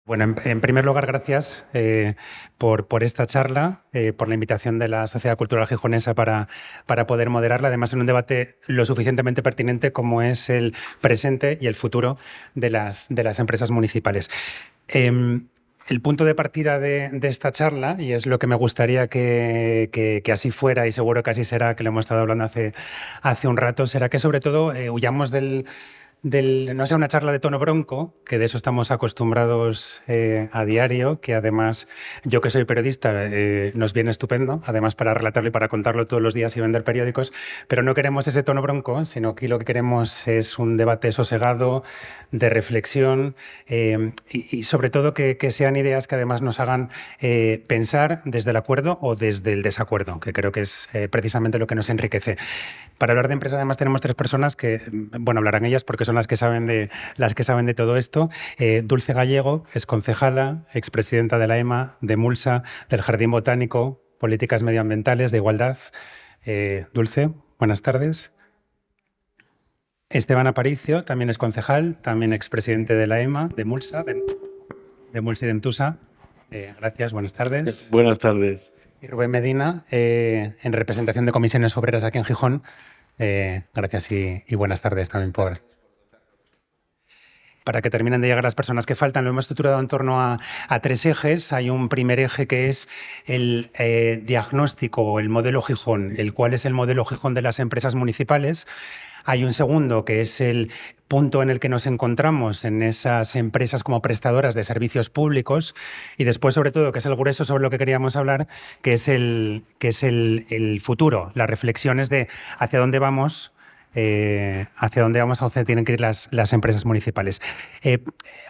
Bueno, en primer lugar, gracias por esta charla, por la invitación de la Sociedad Cultural Gijonesa para poder moderarla, además en un debate lo suficientemente pertinente como es el presente y el futuro de las empresas municipales. El punto de partida de esta charla, y es lo que me gustaría que así fuera, y seguro que así será, que lo hemos estado hablando hace un rato, será que sobre todo huyamos no sea una charla de tono bronco, que de eso estamos acostumbrados a diario, que además yo que soy periodista nos viene estupendo, además para relatarlo y para contarlo todos los días y vender periódicos, pero no queremos ese tono bronco, sino que lo que queremos es un debate sosegado, de reflexión y sobre todo que sean ideas que además nos hagan pensar desde el acuerdo o desde el desacuerdo, que creo que es precisamente lo que nos enriquece. Para hablar de empresa además tenemos tres personas que, bueno, hablarán ellas porque son las que saben de todo esto. Dulce Gallego es concejala, expresidenta de la EMA, de Mulsa, del Jardín Botánico, Políticas Medioambientales, de Igualdad. Dulce, buenas tardes. Esteban Aparicio también es concejal, también expresidente de la EMA, de Mulsa, de Mulsa y de Entusa. Gracias, buenas tardes. Buenas tardes. Y Rubén Medina, en representación de Comisiones Obreras aquí en Gijón. Gracias y buenas tardes también para que terminen de llegar las personas que faltan. Lo hemos estructurado en torno a tres ejes. Hay un primer eje que es el diagnóstico o el modelo Gijón, el cual es el modelo Gijón de las empresas municipales. Hay un segundo que es el punto en el que nos encontramos en esas empresas como prestadoras de servicios públicos y después, sobre todo, que es el grueso sobre lo que queríamos hablar, que es el futuro, las reflexiones de hacia dónde vamos, hacia dónde tienen que ir las empresas municipales.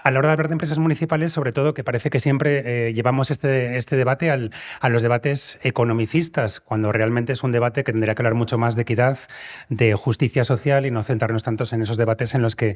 A la hora de hablar de empresas municipales, sobre todo, que parece que siempre llevamos este debate a los debates economicistas, cuando realmente es un debate que tendría que hablar mucho más de equidad, de justicia social y no centrarnos tantos en esos debates en los que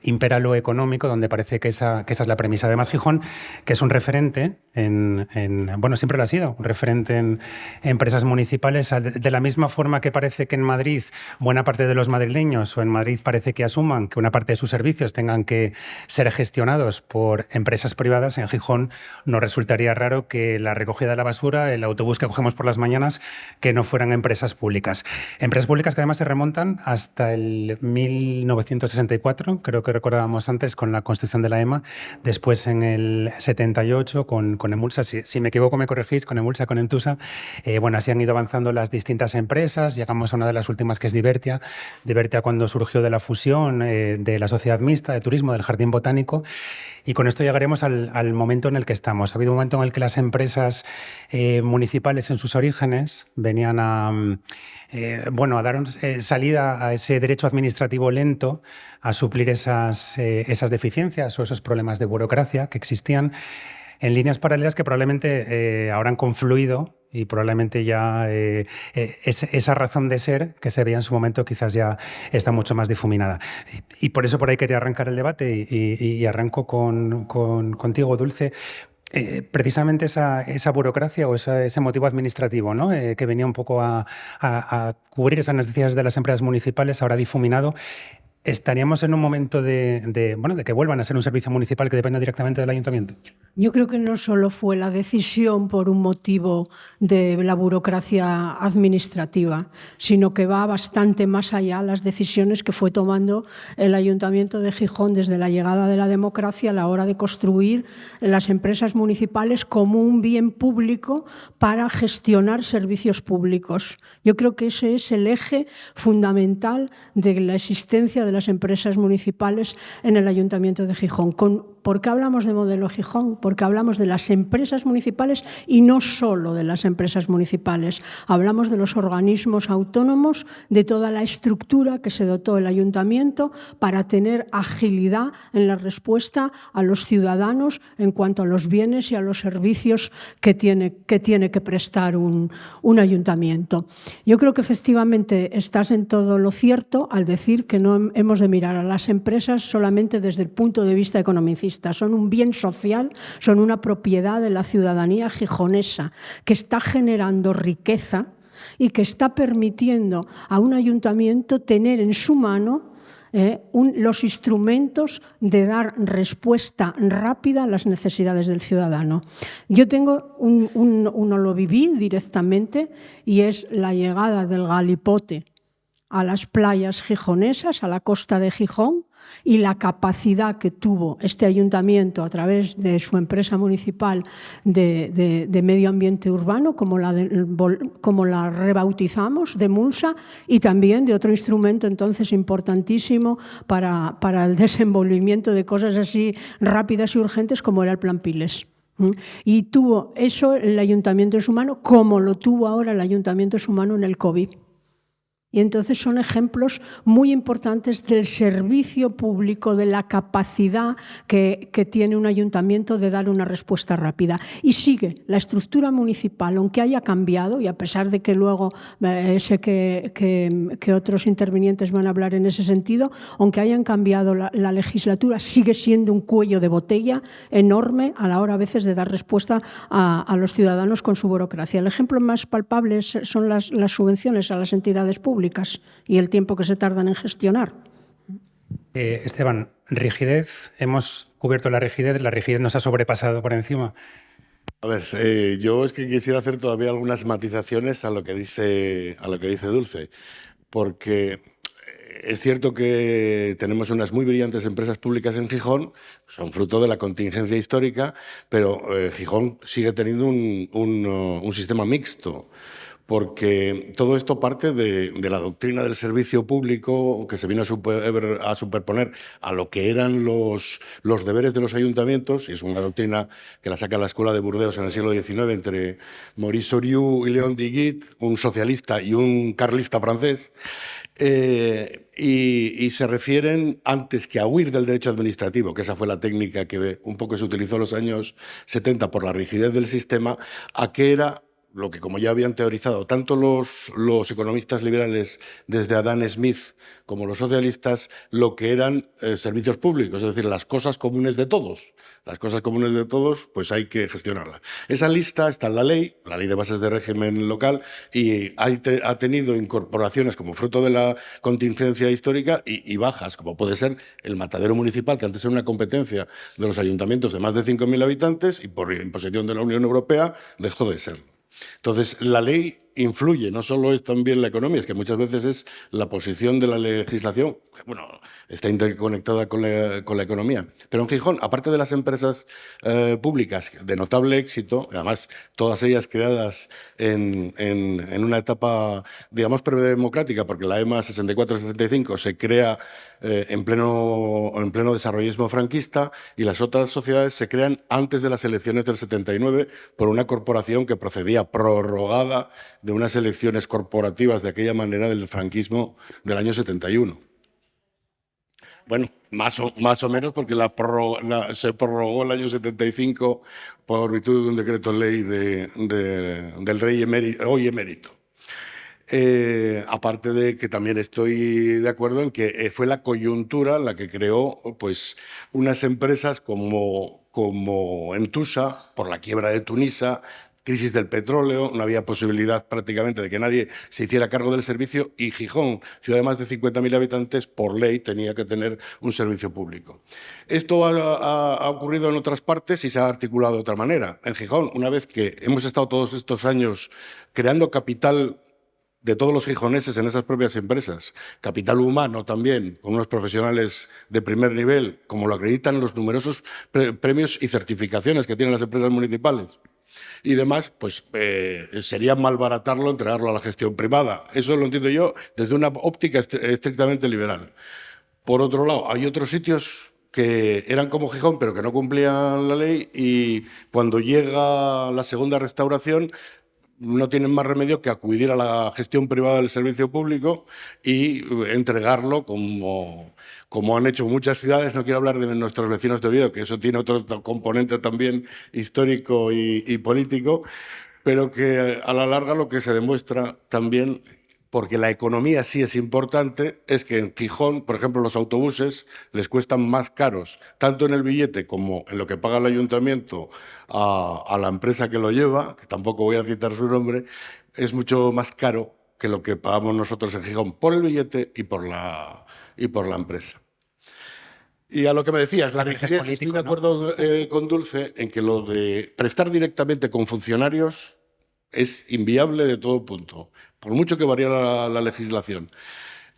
impera lo económico, donde parece que esa es la premisa. Además, Gijón, que es un referente bueno, siempre lo ha sido, un referente en empresas municipales, de la misma forma que parece que en Madrid buena parte de los madrileños o en Madrid parece que asuman que una parte de sus servicios tengan que ser gestionados por empresas privadas. En Gijón nos resultaría raro que la recogida de la basura, el autobús que cogemos por las mañanas, que no fueran empresas públicas. Empresas públicas que además se remontan hasta el 1964, creo que recordábamos antes con la construcción de la EMA, después en el 78 con Emulsa, si me equivoco me corregís, con Emulsa, con Entusa. Bueno, así han ido avanzando las distintas empresas, llegamos a una de las últimas que es Divertia cuando surgió de la fusión de la sociedad mixta de turismo del Jardín Botánico, y con esto llegaremos al momento en el que estamos. Ha habido un momento en el que las empresas municipales en sus orígenes venían a dar salida a ese derecho administrativo lento, a suplir esas deficiencias o esos problemas de burocracia que existían en líneas paralelas que probablemente ahora han confluido y probablemente ya esa razón de ser que se veía en su momento quizás ya está mucho más difuminada. Y por eso por ahí quería arrancar el debate y arranco contigo, Dulce. Precisamente esa burocracia o ese motivo administrativo, ¿no? Que venía un poco a cubrir esas necesidades de las empresas municipales, ahora difuminado. ¿Estaríamos en un momento de que vuelvan a ser un servicio municipal que dependa directamente del ayuntamiento? Yo creo que no solo fue la decisión por un motivo de la burocracia administrativa, sino que va bastante más allá las decisiones que fue tomando el Ayuntamiento de Gijón desde la llegada de la democracia a la hora de construir las empresas municipales como un bien público para gestionar servicios públicos. Yo creo que ese es el eje fundamental de la existencia de las empresas municipales en el Ayuntamiento de Gijón. ¿Por qué hablamos de modelo Gijón? Porque hablamos de las empresas municipales y no solo de las empresas municipales. Hablamos de los organismos autónomos, de toda la estructura que se dotó el Ayuntamiento para tener agilidad en la respuesta a los ciudadanos en cuanto a los bienes y a los servicios que tiene que prestar un ayuntamiento. Yo creo que efectivamente estás en todo lo cierto al decir que no hemos de mirar a las empresas solamente desde el punto de vista economicista. Son un bien social, son una propiedad de la ciudadanía gijonesa que está generando riqueza y que está permitiendo a un ayuntamiento tener en su mano los instrumentos de dar respuesta rápida a las necesidades del ciudadano. Yo tengo uno lo viví directamente y es la llegada del galipote a las playas gijonesas, a la costa de Gijón, y la capacidad que tuvo este ayuntamiento a través de su empresa municipal de medio ambiente urbano, como la rebautizamos, de Mulsa, y también de otro instrumento entonces importantísimo para el desenvolvimiento de cosas así rápidas y urgentes como era el Plan Piles. Y tuvo eso el ayuntamiento en su mano, como lo tuvo ahora el ayuntamiento en su mano en el COVID. Y entonces son ejemplos muy importantes del servicio público, de la capacidad que tiene un ayuntamiento de dar una respuesta rápida. Y sigue la estructura municipal, aunque haya cambiado, y a pesar de que luego sé que otros intervinientes van a hablar en ese sentido, aunque hayan cambiado la legislatura, sigue siendo un cuello de botella enorme a la hora a veces de dar respuesta a los ciudadanos con su burocracia. El ejemplo más palpable son las subvenciones a las entidades públicas y el tiempo que se tardan en gestionar. Esteban, rigidez, hemos cubierto la rigidez nos ha sobrepasado por encima. A ver, yo es que quisiera hacer todavía algunas matizaciones a lo que dice Dulce, porque es cierto que tenemos unas muy brillantes empresas públicas en Gijón, son fruto de la contingencia histórica, pero Gijón sigue teniendo un sistema mixto, porque todo esto parte de la doctrina del servicio público que se vino a superponer a lo que eran los deberes de los ayuntamientos, y es una doctrina que la saca la Escuela de Burdeos en el siglo XIX entre Maurice Oriou y Léon Diguit, un socialista y un carlista francés, y se refieren, antes que a huir del derecho administrativo, que esa fue la técnica que un poco se utilizó en los años 70 por la rigidez del sistema, a que era lo que, como ya habían teorizado tanto los economistas liberales desde Adam Smith como los socialistas, lo que eran servicios públicos, es decir, las cosas comunes de todos. Las cosas comunes de todos, pues hay que gestionarlas. Esa lista está en la ley de bases de régimen local, y ha tenido incorporaciones como fruto de la contingencia histórica y bajas, como puede ser el matadero municipal, que antes era una competencia de los ayuntamientos de más de 5.000 habitantes y por imposición de la Unión Europea dejó de serlo. Entonces, la ley influye, no solo es también la economía, es que muchas veces es la posición de la legislación, que, bueno, está interconectada con la economía. Pero en Gijón, aparte de las empresas públicas de notable éxito, además todas ellas creadas en una etapa, digamos, predemocrática, porque la EMA 64-65 se crea en pleno desarrollismo franquista, y las otras sociedades se crean antes de las elecciones del 79 por una corporación que procedía prorrogada de unas elecciones corporativas de aquella manera del franquismo del año 71. Bueno, más o menos, porque se prorrogó el año 75 por virtud de un decreto ley del rey hoy emérito. Aparte de que también estoy de acuerdo en que fue la coyuntura la que creó pues, unas empresas como Entusa, por la quiebra de Tunisa, crisis del petróleo, no había posibilidad prácticamente de que nadie se hiciera cargo del servicio, y Gijón, ciudad de más de 50.000 habitantes, por ley tenía que tener un servicio público. Esto ha ocurrido en otras partes y se ha articulado de otra manera. En Gijón, una vez que hemos estado todos estos años creando capital de todos los gijoneses en esas propias empresas, capital humano también, con unos profesionales de primer nivel, como lo acreditan los numerosos premios y certificaciones que tienen las empresas municipales, y demás, pues sería malbaratarlo, entregarlo a la gestión privada. Eso lo entiendo yo desde una óptica estrictamente liberal. Por otro lado, hay otros sitios que eran como Gijón, pero que no cumplían la ley, y cuando llega la segunda restauración no tienen más remedio que acudir a la gestión privada del servicio público y entregarlo como han hecho muchas ciudades. No quiero hablar de nuestros vecinos de Oviedo, que eso tiene otro componente también histórico y político, pero que a la larga lo que se demuestra también, porque la economía sí es importante, es que en Gijón, por ejemplo, los autobuses les cuestan más caros, tanto en el billete como en lo que paga el ayuntamiento a la empresa que lo lleva, que tampoco voy a citar su nombre, es mucho más caro que lo que pagamos nosotros en Gijón por el billete y por la empresa. Y a lo que me decías, la rigidez, estoy de acuerdo con Dulce en que lo de prestar directamente con funcionarios es inviable de todo punto, por mucho que varíe la legislación.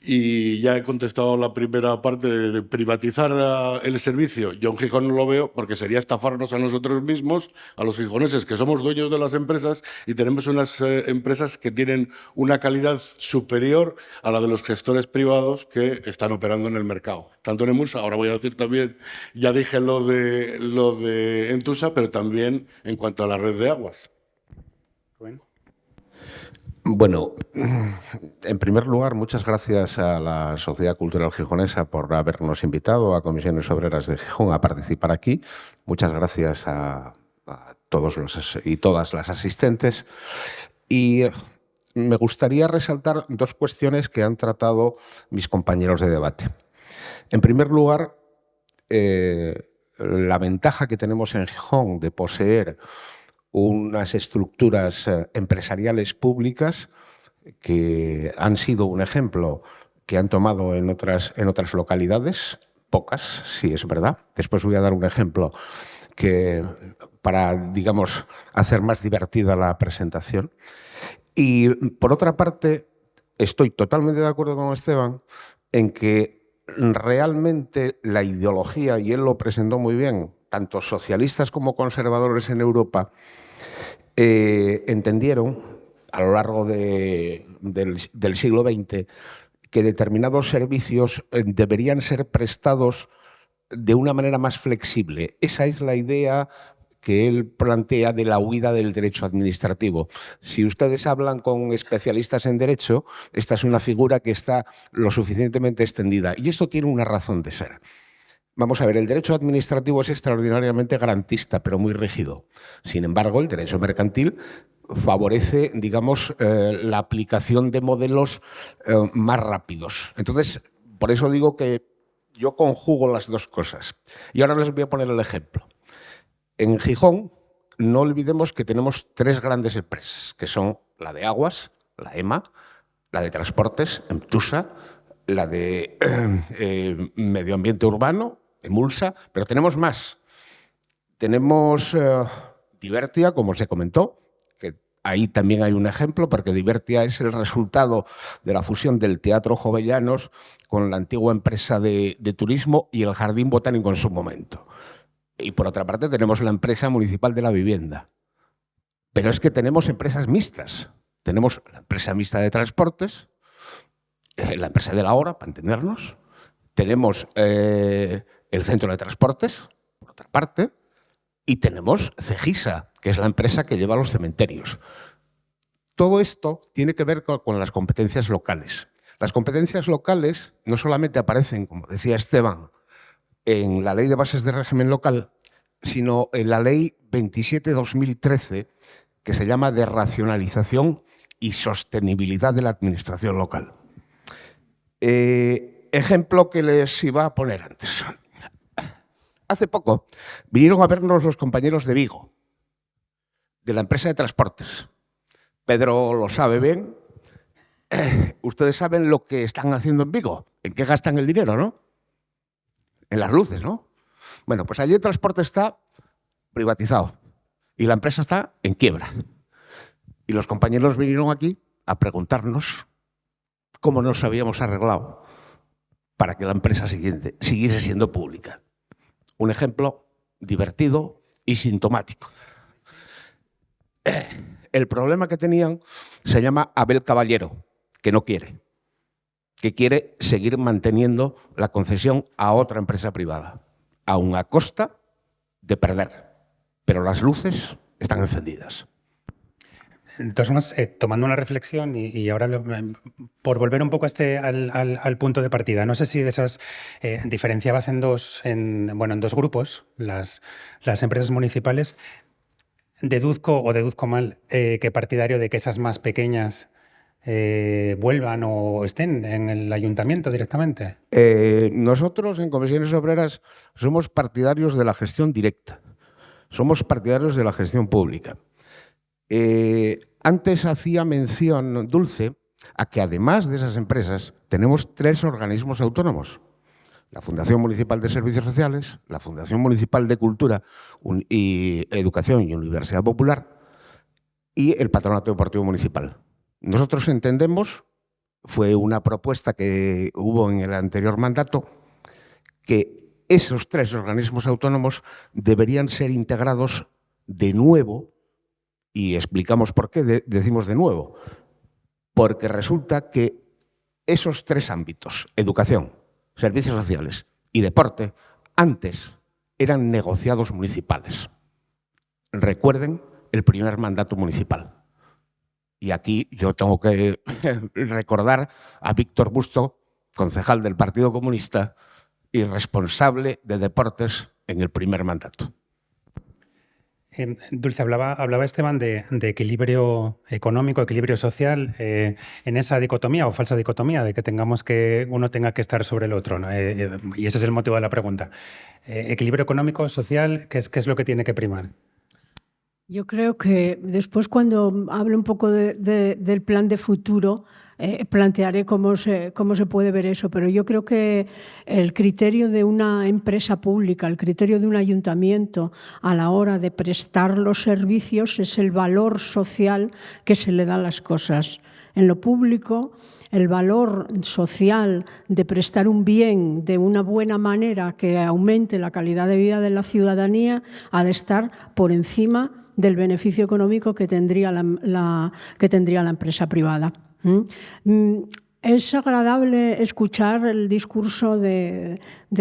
Y ya he contestado la primera parte de privatizar el servicio. Yo en Gijón no lo veo porque sería estafarnos a nosotros mismos, a los gijoneses, que somos dueños de las empresas y tenemos unas empresas que tienen una calidad superior a la de los gestores privados que están operando en el mercado. Tanto en Emulsa, ahora voy a decir también, ya dije lo de Entusa, pero también en cuanto a la red de aguas. Bueno, en primer lugar, muchas gracias a la Sociedad Cultural Gijonesa por habernos invitado a Comisiones Obreras de Gijón a participar aquí. Muchas gracias a todos y todas las asistentes. Y me gustaría resaltar dos cuestiones que han tratado mis compañeros de debate. En primer lugar, la ventaja que tenemos en Gijón de poseer unas estructuras empresariales públicas que han sido un ejemplo que han tomado en otras localidades, pocas, sí es verdad. Después voy a dar un ejemplo que para, digamos, hacer más divertida la presentación. Y, por otra parte, estoy totalmente de acuerdo con Esteban en que realmente la ideología, y él lo presentó muy bien, tanto socialistas como conservadores en Europa, entendieron a lo largo del siglo XX que determinados servicios deberían ser prestados de una manera más flexible. Esa es la idea que él plantea de la huida del derecho administrativo. Si ustedes hablan con especialistas en derecho, esta es una figura que está lo suficientemente extendida. Y esto tiene una razón de ser. Vamos a ver, el derecho administrativo es extraordinariamente garantista, pero muy rígido. Sin embargo, el derecho mercantil favorece, digamos, la aplicación de modelos más rápidos. Entonces, por eso digo que yo conjugo las dos cosas. Y ahora les voy a poner el ejemplo. En Gijón, no olvidemos que tenemos tres grandes empresas, que son la de aguas, la EMA, la de transportes, Entusa, la de medio ambiente urbano, Emulsa, pero tenemos más. Tenemos Divertia, como se comentó, que ahí también hay un ejemplo, porque Divertia es el resultado de la fusión del Teatro Jovellanos con la antigua empresa de turismo y el Jardín Botánico en su momento. Y por otra parte tenemos la empresa municipal de la vivienda. Pero es que tenemos empresas mixtas. Tenemos la empresa mixta de transportes, la empresa de la hora, para entendernos. Tenemos el centro de transportes, por otra parte, y tenemos Cegisa, que es la empresa que lleva los cementerios. Todo esto tiene que ver con las competencias locales. Las competencias locales no solamente aparecen, como decía Esteban, en la Ley de Bases de Régimen Local, sino en la Ley 27/2013, que se llama de Racionalización y Sostenibilidad de la Administración Local. Ejemplo que les iba a poner antes. Hace poco vinieron a vernos los compañeros de Vigo, de la empresa de transportes. Pedro lo sabe bien. Ustedes saben lo que están haciendo en Vigo, en qué gastan el dinero, ¿no? En las luces, ¿no? Bueno, pues allí el transporte está privatizado y la empresa está en quiebra. Y los compañeros vinieron aquí a preguntarnos cómo nos habíamos arreglado para que la empresa siguiese siendo pública. Un ejemplo divertido y sintomático. El problema que tenían se llama Abel Caballero, que no quiere, que quiere seguir manteniendo la concesión a otra empresa privada, aun a costa de perder. Pero las luces están encendidas. De todas formas, tomando una reflexión y ahora por volver un poco al punto de partida, no sé si de esas diferenciabas en dos grupos las empresas municipales. Deduzco mal que partidario de que esas más pequeñas vuelvan o estén en el ayuntamiento directamente. Nosotros en Comisiones Obreras somos partidarios de la gestión directa, somos partidarios de la gestión pública. Antes hacía mención Dulce a que además de esas empresas tenemos 3 organismos autónomos. La Fundación Municipal de Servicios Sociales, la Fundación Municipal de Cultura y Educación y Universidad Popular y el Patronato Deportivo Municipal. Nosotros entendemos, fue una propuesta que hubo en el anterior mandato, que esos 3 organismos autónomos deberían ser integrados de nuevo, y explicamos por qué decimos de nuevo, porque resulta que esos 3 ámbitos, educación, servicios sociales y deporte, antes eran negociados municipales. Recuerden el primer mandato municipal. Y aquí yo tengo que recordar a Víctor Busto, concejal del Partido Comunista y responsable de deportes en el primer mandato. Dulce, hablaba Esteban de equilibrio económico, equilibrio social, en esa dicotomía o falsa dicotomía de que uno tenga que estar sobre el otro, ¿no? Y ese es el motivo de la pregunta. Equilibrio económico, social, ¿qué es lo que tiene que primar? Yo creo que después, cuando hable un poco del plan de futuro, plantearé cómo se puede ver eso, pero yo creo que el criterio de una empresa pública, el criterio de un ayuntamiento a la hora de prestar los servicios es el valor social que se le da a las cosas. En lo público, el valor social de prestar un bien de una buena manera que aumente la calidad de vida de la ciudadanía ha de estar por encima del beneficio económico que tendría la empresa privada. Es agradable escuchar el discurso de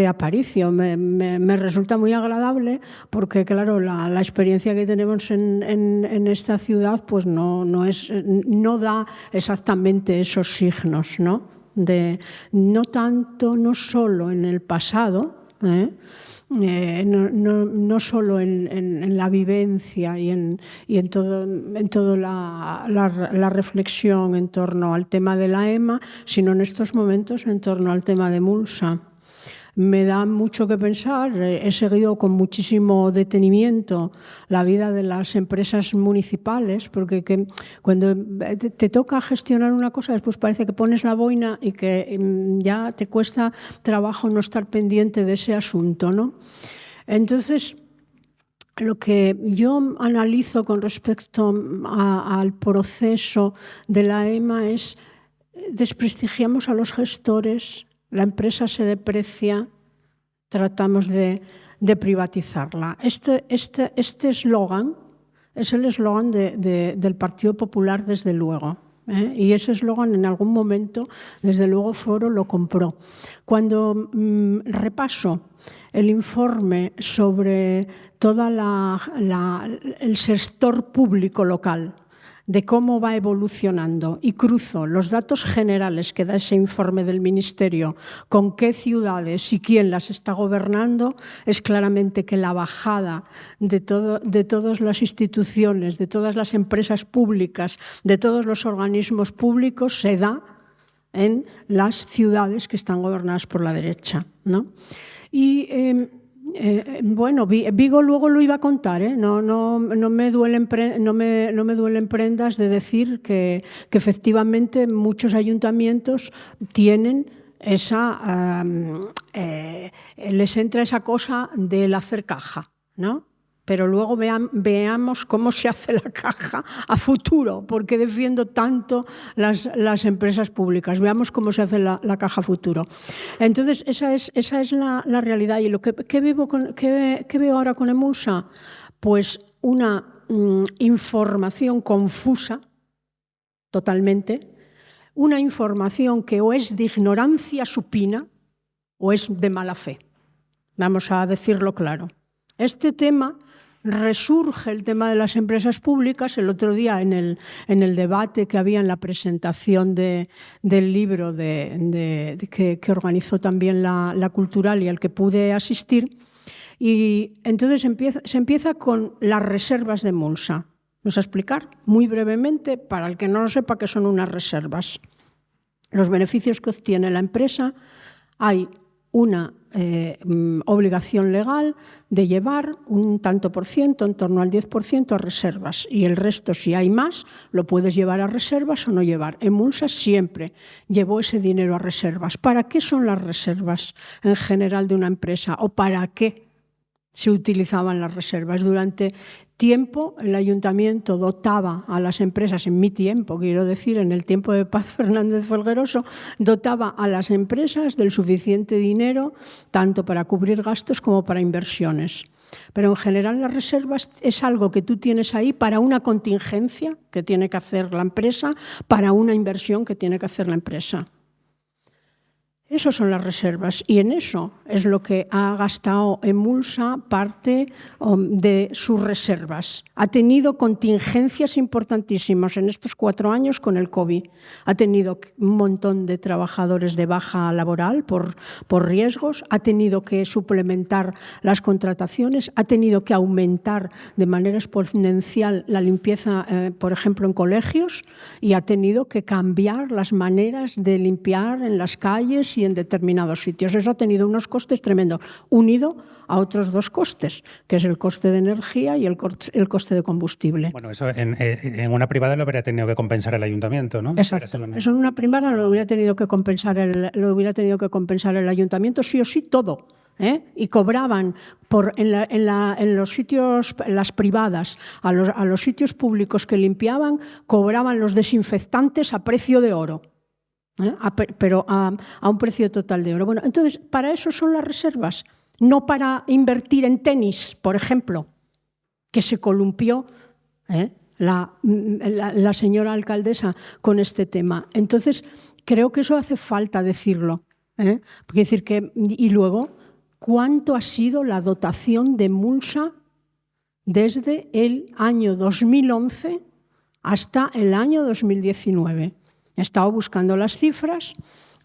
Aparicio. Me resulta muy agradable porque, claro, la experiencia que tenemos en esta ciudad pues no da exactamente esos signos, ¿no? No solo en el pasado, no solo en la vivencia y en toda la reflexión en torno al tema de la EMA, sino en estos momentos en torno al tema de Mulsa. Me da mucho que pensar. He seguido con muchísimo detenimiento la vida de las empresas municipales, porque cuando te toca gestionar una cosa, después parece que pones la boina y que ya te cuesta trabajo no estar pendiente de ese asunto, ¿no? Entonces, lo que yo analizo con respecto al proceso de la EMA es: desprestigiamos a los gestores, la empresa se deprecia, tratamos de privatizarla. Este eslogan es el eslogan del Partido Popular, desde luego. Y ese eslogan en algún momento, desde luego, Foro lo compró. Cuando repaso el informe sobre todo el sector público local, de cómo va evolucionando, y cruzo los datos generales que da ese informe del Ministerio con qué ciudades y quién las está gobernando, es claramente que la bajada de todas las instituciones, de todas las empresas públicas, de todos los organismos públicos se da en las ciudades que están gobernadas por la derecha, ¿no? Y bueno, Vigo luego lo iba a contar, ¿eh? No me duelen prendas de decir que efectivamente muchos ayuntamientos tienen les entra esa cosa del hacer caja, ¿no? Pero luego veamos cómo se hace la caja a futuro, porque defiendo tanto las empresas públicas. Veamos cómo se hace la caja a futuro. Entonces, esa es la realidad. ¿Y qué veo ahora con Emulsa? Pues una información confusa, totalmente, una información que o es de ignorancia supina o es de mala fe. Vamos a decirlo claro. Este tema resurge, el tema de las empresas públicas. El otro día, en el debate que había en la presentación del libro que organizó también la Cultural y al que pude asistir, y entonces se empieza con las reservas de Mulsa. Vamos a explicar muy brevemente, para el que no lo sepa, qué son unas reservas. Los beneficios que obtiene la empresa, hay una obligación legal de llevar un tanto por ciento, en torno al 10%, a reservas. Y el resto, si hay más, lo puedes llevar a reservas o no llevar. Emulsa siempre llevó ese dinero a reservas. ¿Para qué son las reservas en general de una empresa? ¿O para qué se utilizaban las reservas? Durante tiempo el ayuntamiento dotaba a las empresas, en mi tiempo, quiero decir, en el tiempo de Paz Fernández Folgueroso, dotaba a las empresas del suficiente dinero tanto para cubrir gastos como para inversiones. Pero en general las reservas es algo que tú tienes ahí para una contingencia que tiene que hacer la empresa, para una inversión que tiene que hacer la empresa. Esas son las reservas y en eso es lo que ha gastado Emulsa parte de sus reservas. Ha tenido contingencias importantísimas en estos 4 años con el COVID. Ha tenido un montón de trabajadores de baja laboral por riesgos, ha tenido que suplementar las contrataciones, ha tenido que aumentar de manera exponencial la limpieza, por ejemplo, en colegios, y ha tenido que cambiar las maneras de limpiar en las calles y en determinados sitios. Eso ha tenido unos costes tremendos, unido a otros 2 costes, que es el coste de energía y el coste de combustible. Bueno, eso en una privada lo habría tenido que compensar el ayuntamiento, ¿no? Exacto. Eso en una privada lo hubiera tenido que compensar el ayuntamiento, sí o sí, todo. Y cobraban en los sitios, las privadas, a los sitios públicos que limpiaban, cobraban los desinfectantes a precio de oro. Pero a un precio total de oro. Bueno, entonces, para eso son las reservas, no para invertir en tenis, por ejemplo, que se columpió la señora alcaldesa con este tema. Entonces, creo que eso hace falta decirlo. Porque decir que, y luego, ¿cuánto ha sido la dotación de Emulsa desde el año 2011 hasta el año 2019? He estado buscando las cifras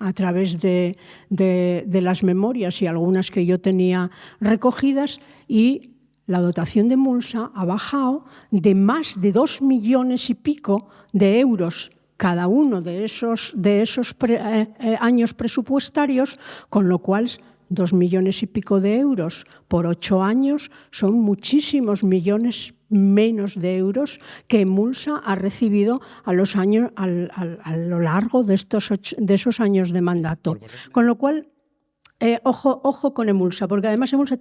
a través de las memorias y algunas que yo tenía recogidas, y la dotación de Emulsa ha bajado de más de 2 millones y pico de euros cada uno de esos años presupuestarios, con lo cual 2 millones y pico de euros por 8 años son muchísimos millones menos de euros que Emulsa ha recibido a lo largo de esos años de mandato. Con lo cual, ojo con Emulsa, porque además Emulsa,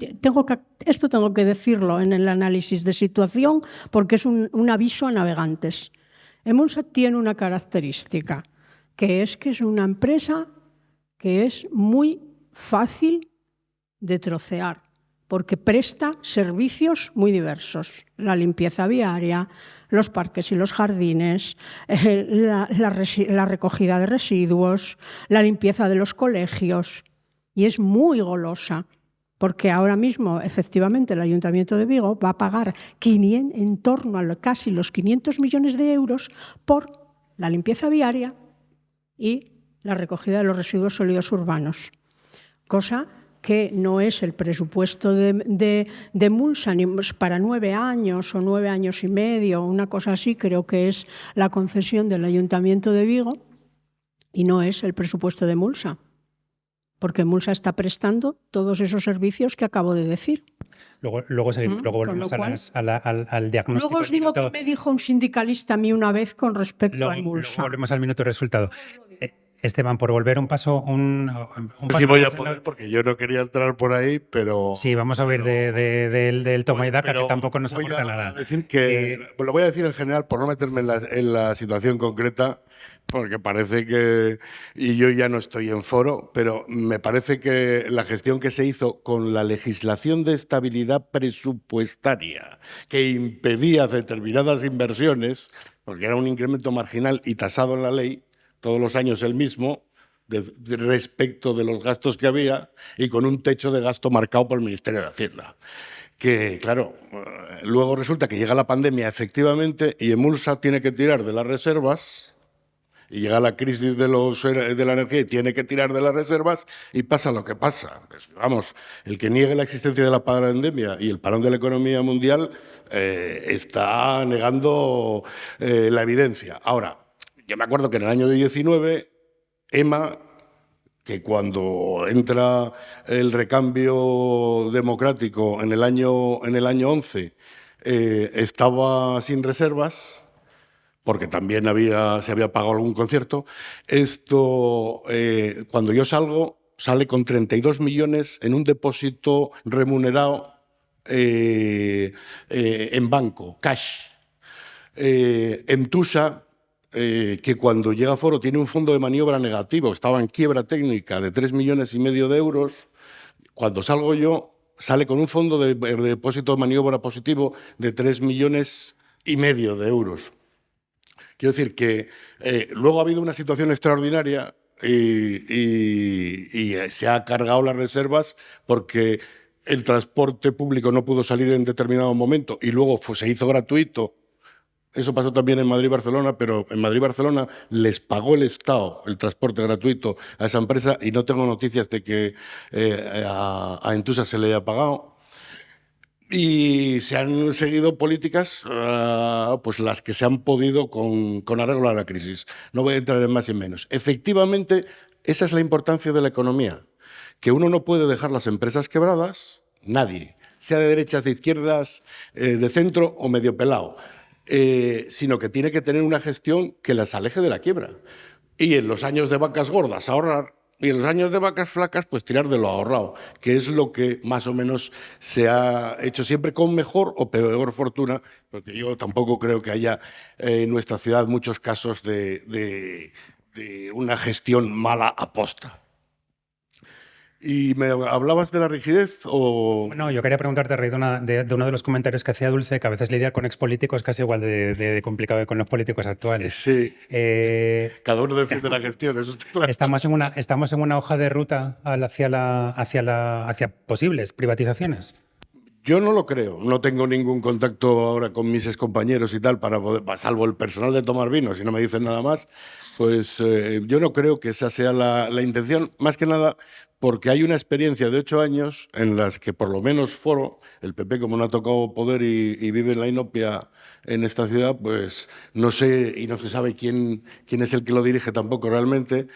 esto tengo que decirlo en el análisis de situación, porque es un aviso a navegantes. Emulsa tiene una característica, que es una empresa que es muy fácil de trocear, porque presta servicios muy diversos: la limpieza viaria, los parques y los jardines, la recogida de residuos, la limpieza de los colegios, y es muy golosa, porque ahora mismo, efectivamente, el Ayuntamiento de Vigo va a pagar en torno a casi los 500 millones de euros por la limpieza viaria y la recogida de los residuos sólidos urbanos, cosa que no es el presupuesto de Emulsa ni para 9 años o 9 años y medio, una cosa así. Creo que es la concesión del Ayuntamiento de Vigo y no es el presupuesto de Emulsa, porque Emulsa está prestando todos esos servicios que acabo de decir. Luego volvemos al diagnóstico. Luego os digo que me dijo un sindicalista a mí una vez con respecto a Emulsa. Luego volvemos al minuto resultado. Esteban, por volver un paso... Sí, voy a poder, porque yo no quería entrar por ahí, pero... Sí, vamos a oír del toma y daca, que tampoco nos aporta nada. Lo voy a decir en general, por no meterme en la situación concreta, porque parece que... Y yo ya no estoy en foro, pero me parece que la gestión que se hizo con la legislación de estabilidad presupuestaria, que impedía determinadas inversiones, porque era un incremento marginal y tasado en la ley, todos los años el mismo, respecto de los gastos que había, y con un techo de gasto marcado por el Ministerio de Hacienda. Que, claro, luego resulta que llega la pandemia, efectivamente, y Emulsa tiene que tirar de las reservas, y llega la crisis de la energía y tiene que tirar de las reservas, y pasa lo que pasa. Pues, vamos, el que niegue la existencia de la pandemia y el parón de la economía mundial está negando la evidencia. Ahora, yo me acuerdo que en el año 19, EMA que cuando entra el recambio democrático en el año 11 estaba sin reservas, porque también se había pagado algún concierto. Esto, cuando yo salgo, sale con 32 millones en un depósito remunerado en banco, cash. Entusa, que cuando llega a Foro tiene un fondo de maniobra negativo, estaba en quiebra técnica de 3,5 millones de euros, cuando salgo yo sale con un fondo de depósito de maniobra positivo de 3,5 millones de euros. Quiero decir que luego ha habido una situación extraordinaria y se ha cargado las reservas porque el transporte público no pudo salir en determinado momento y luego se hizo gratuito. Eso pasó también en Madrid y Barcelona, pero en Madrid y Barcelona les pagó el Estado el transporte gratuito a esa empresa y no tengo noticias de que a Entusa se le haya pagado. Y se han seguido políticas, pues las que se han podido con arreglo a la crisis. No voy a entrar en más y en menos. Efectivamente, esa es la importancia de la economía, que uno no puede dejar las empresas quebradas, nadie, sea de derechas, de izquierdas, de centro o medio pelado. Sino que tiene que tener una gestión que las aleje de la quiebra. Y en los años de vacas gordas ahorrar, y en los años de vacas flacas pues tirar de lo ahorrado, que es lo que más o menos se ha hecho siempre con mejor o peor fortuna, porque yo tampoco creo que haya en nuestra ciudad muchos casos de una gestión mala aposta. ¿Y me hablabas de la rigidez o...? No, yo quería preguntarte a raíz de uno de los comentarios que hacía Dulce, que a veces lidiar con expolíticos es casi igual de complicado que con los políticos actuales. Sí. Cada uno defiende la gestión, eso está claro. Estamos en una hoja de ruta hacia posibles privatizaciones. Yo no lo creo, no tengo ningún contacto ahora con mis excompañeros y tal, para poder, salvo el personal de tomar vino, si no me dicen nada más, pues yo no creo que esa sea la intención, más que nada porque hay una experiencia de 8 años en las que por lo menos Foro, el PP como no ha tocado poder y vive en la inopia en esta ciudad, pues no sé y no se sabe quién es el que lo dirige tampoco realmente,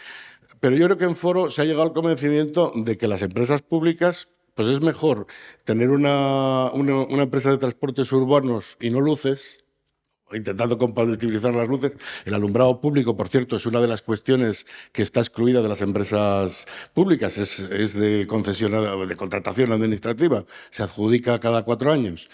pero yo creo que en Foro se ha llegado al convencimiento de que las empresas públicas pues es mejor tener una empresa de transportes urbanos y no luces, intentando compatibilizar las luces. El alumbrado público, por cierto, es una de las cuestiones que está excluida de las empresas públicas, es de contratación administrativa, se adjudica cada 4 años.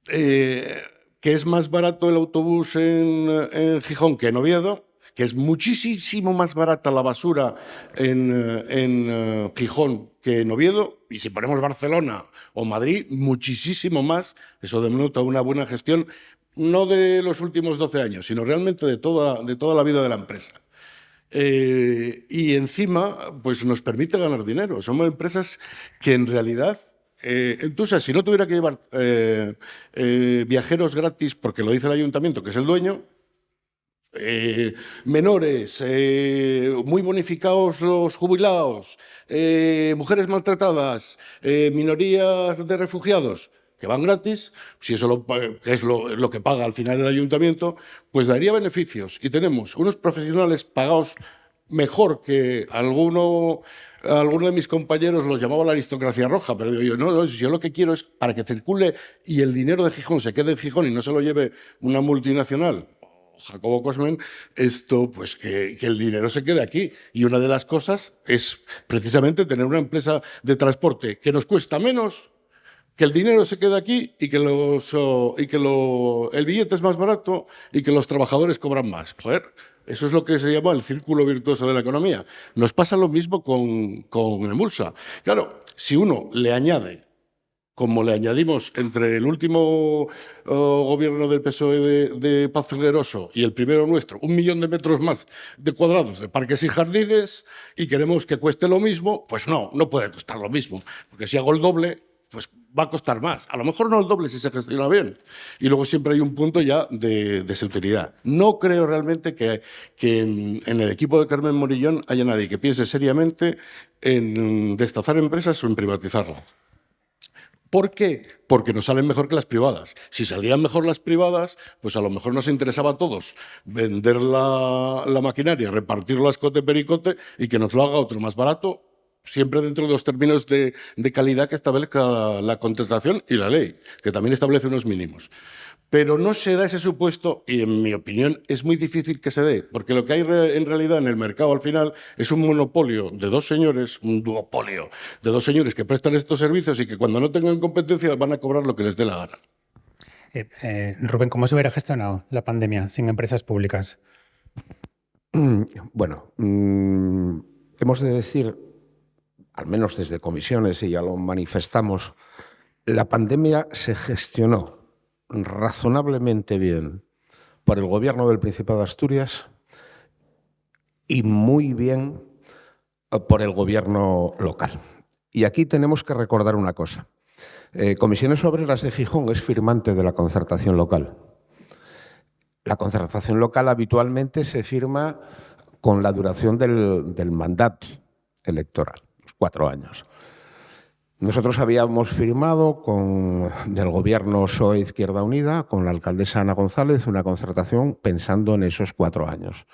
Que es más barato el autobús en Gijón que en Oviedo, que es muchísimo más barata la basura en Gijón que en Oviedo, y si ponemos Barcelona o Madrid, muchísimo más. Eso denota una buena gestión, no de los últimos 12 años, sino realmente de toda la vida de la empresa. Y encima, pues nos permite ganar dinero. Somos empresas que en realidad... entonces, si no tuviera que llevar viajeros gratis, porque lo dice el ayuntamiento, que es el dueño, menores, muy bonificados los jubilados, mujeres maltratadas, minorías de refugiados, que van gratis, si eso que es lo que paga al final el ayuntamiento, pues daría beneficios. Y tenemos unos profesionales pagados mejor que alguno de mis compañeros los llamaba la aristocracia roja, pero digo yo, no, yo lo que quiero es para que circule y el dinero de Gijón se quede en Gijón y no se lo lleve una multinacional, Jacobo Cosmen, pues que el dinero se quede aquí. Y una de las cosas es precisamente tener una empresa de transporte que nos cuesta menos, que el dinero se quede aquí y que el billete es más barato y que los trabajadores cobran más. Joder, eso es lo que se llama el círculo virtuoso de la economía. Nos pasa lo mismo con Emulsa. Claro, si uno le añade, como le añadimos entre el último gobierno del PSOE de Paz Figueroso y el primero nuestro, 1 millón de metros más de cuadrados de parques y jardines, y queremos que cueste lo mismo, pues no puede costar lo mismo, porque si hago el doble, pues va a costar más. A lo mejor no el doble si se gestiona bien. Y luego siempre hay un punto ya de seutilidad. No creo realmente que en el equipo de Carmen Morillón haya nadie que piense seriamente en destrozar empresas o en privatizarlas. ¿Por qué? Porque nos salen mejor que las privadas. Si salían mejor las privadas, pues a lo mejor nos interesaba a todos vender la maquinaria, repartirla a escote-pericote y que nos lo haga otro más barato, siempre dentro de los términos de calidad que establezca la contratación y la ley, que también establece unos mínimos. Pero no se da ese supuesto y, en mi opinión, es muy difícil que se dé, porque lo que hay en realidad en el mercado al final es un monopolio de dos señores, un duopolio de dos señores que prestan estos servicios y que cuando no tengan competencia van a cobrar lo que les dé la gana. Rubén, ¿cómo se hubiera gestionado la pandemia sin empresas públicas? Bueno, hemos de decir, al menos desde comisiones, y ya lo manifestamos, la pandemia se gestionó razonablemente bien por el Gobierno del Principado de Asturias y muy bien por el Gobierno local. Y aquí tenemos que recordar una cosa. Comisiones Obreras de Gijón es firmante de la concertación local. La concertación local habitualmente se firma con la duración del mandato electoral, los 4 años. Nosotros habíamos firmado del Gobierno PSOE Izquierda Unida, con la alcaldesa Ana González, una concertación pensando en esos 4 años.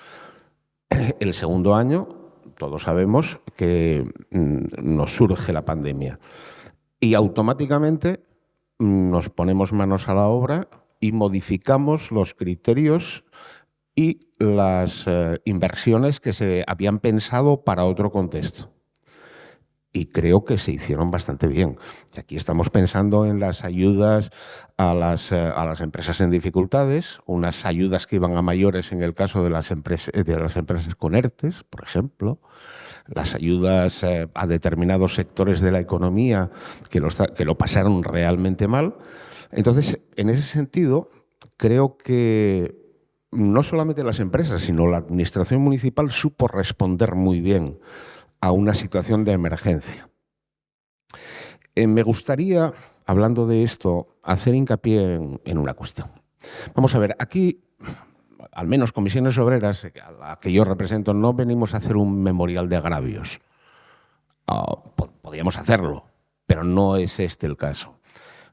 El segundo año, todos sabemos que nos surge la pandemia y automáticamente nos ponemos manos a la obra y modificamos los criterios y las inversiones que se habían pensado para otro contexto. Y creo que se hicieron bastante bien. Y aquí estamos pensando en las ayudas a las empresas en dificultades, unas ayudas que iban a mayores en el caso de las empresas con ERTES, por ejemplo, las ayudas a determinados sectores de la economía que lo pasaron realmente mal. Entonces, en ese sentido, creo que no solamente las empresas, sino la administración municipal supo responder muy bien a una situación de emergencia. Me gustaría, hablando de esto, hacer hincapié en una cuestión. Vamos a ver, aquí, al menos Comisiones Obreras, a la que yo represento, no venimos a hacer un memorial de agravios. Podríamos hacerlo, pero no es este el caso.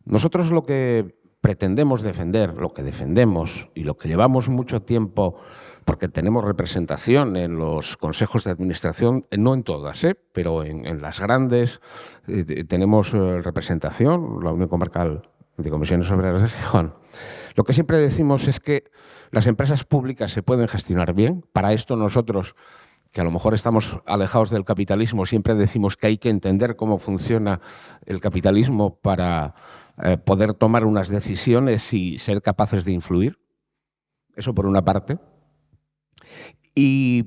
Nosotros lo que pretendemos defender, lo que defendemos y lo que llevamos mucho tiempo, porque tenemos representación en los consejos de administración, no en todas, pero en las grandes tenemos representación, la Unión Comarcal de Comisiones Obreras de Gijón. Lo que siempre decimos es que las empresas públicas se pueden gestionar bien. Para esto nosotros, que a lo mejor estamos alejados del capitalismo, siempre decimos que hay que entender cómo funciona el capitalismo para poder tomar unas decisiones y ser capaces de influir. Eso por una parte. Y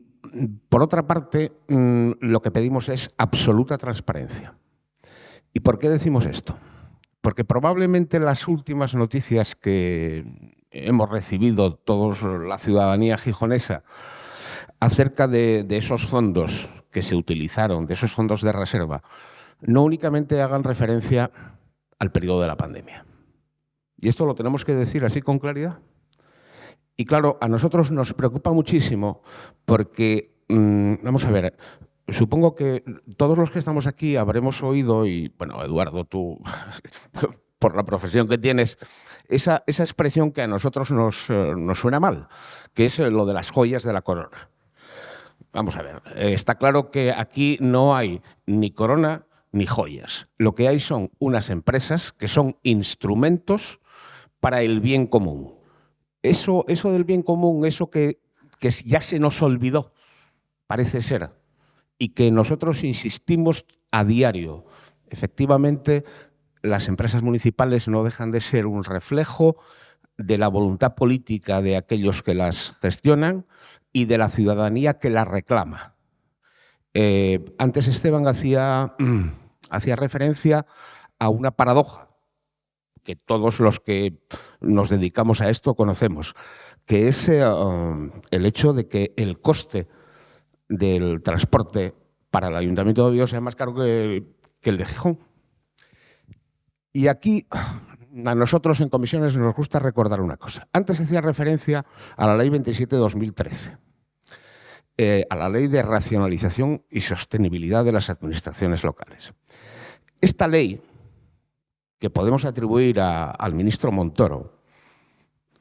por otra parte, lo que pedimos es absoluta transparencia. ¿Y por qué decimos esto? Porque probablemente las últimas noticias que hemos recibido todos la ciudadanía gijonesa acerca de esos fondos que se utilizaron, de esos fondos de reserva, no únicamente hagan referencia al periodo de la pandemia. Y esto lo tenemos que decir así con claridad. Y claro, a nosotros nos preocupa muchísimo porque, vamos a ver, supongo que todos los que estamos aquí habremos oído, y bueno, Eduardo, tú, por la profesión que tienes, esa expresión que a nosotros nos suena mal, que es lo de las joyas de la corona. Vamos a ver, está claro que aquí no hay ni corona ni joyas. Lo que hay son unas empresas que son instrumentos para el bien común. Eso del bien común, eso que ya se nos olvidó, parece ser, y que nosotros insistimos a diario. Efectivamente, las empresas municipales no dejan de ser un reflejo de la voluntad política de aquellos que las gestionan y de la ciudadanía que las reclama. Antes Esteban hacía referencia a una paradoja que todos los que nos dedicamos a esto conocemos, que es el hecho de que el coste del transporte para el Ayuntamiento de Oviedo sea más caro que el de Gijón. Y aquí a nosotros en comisiones nos gusta recordar una cosa. Antes hacía referencia a la Ley 27/2013, a la Ley de Racionalización y Sostenibilidad de las Administraciones Locales. Esta ley que podemos atribuir al ministro Montoro,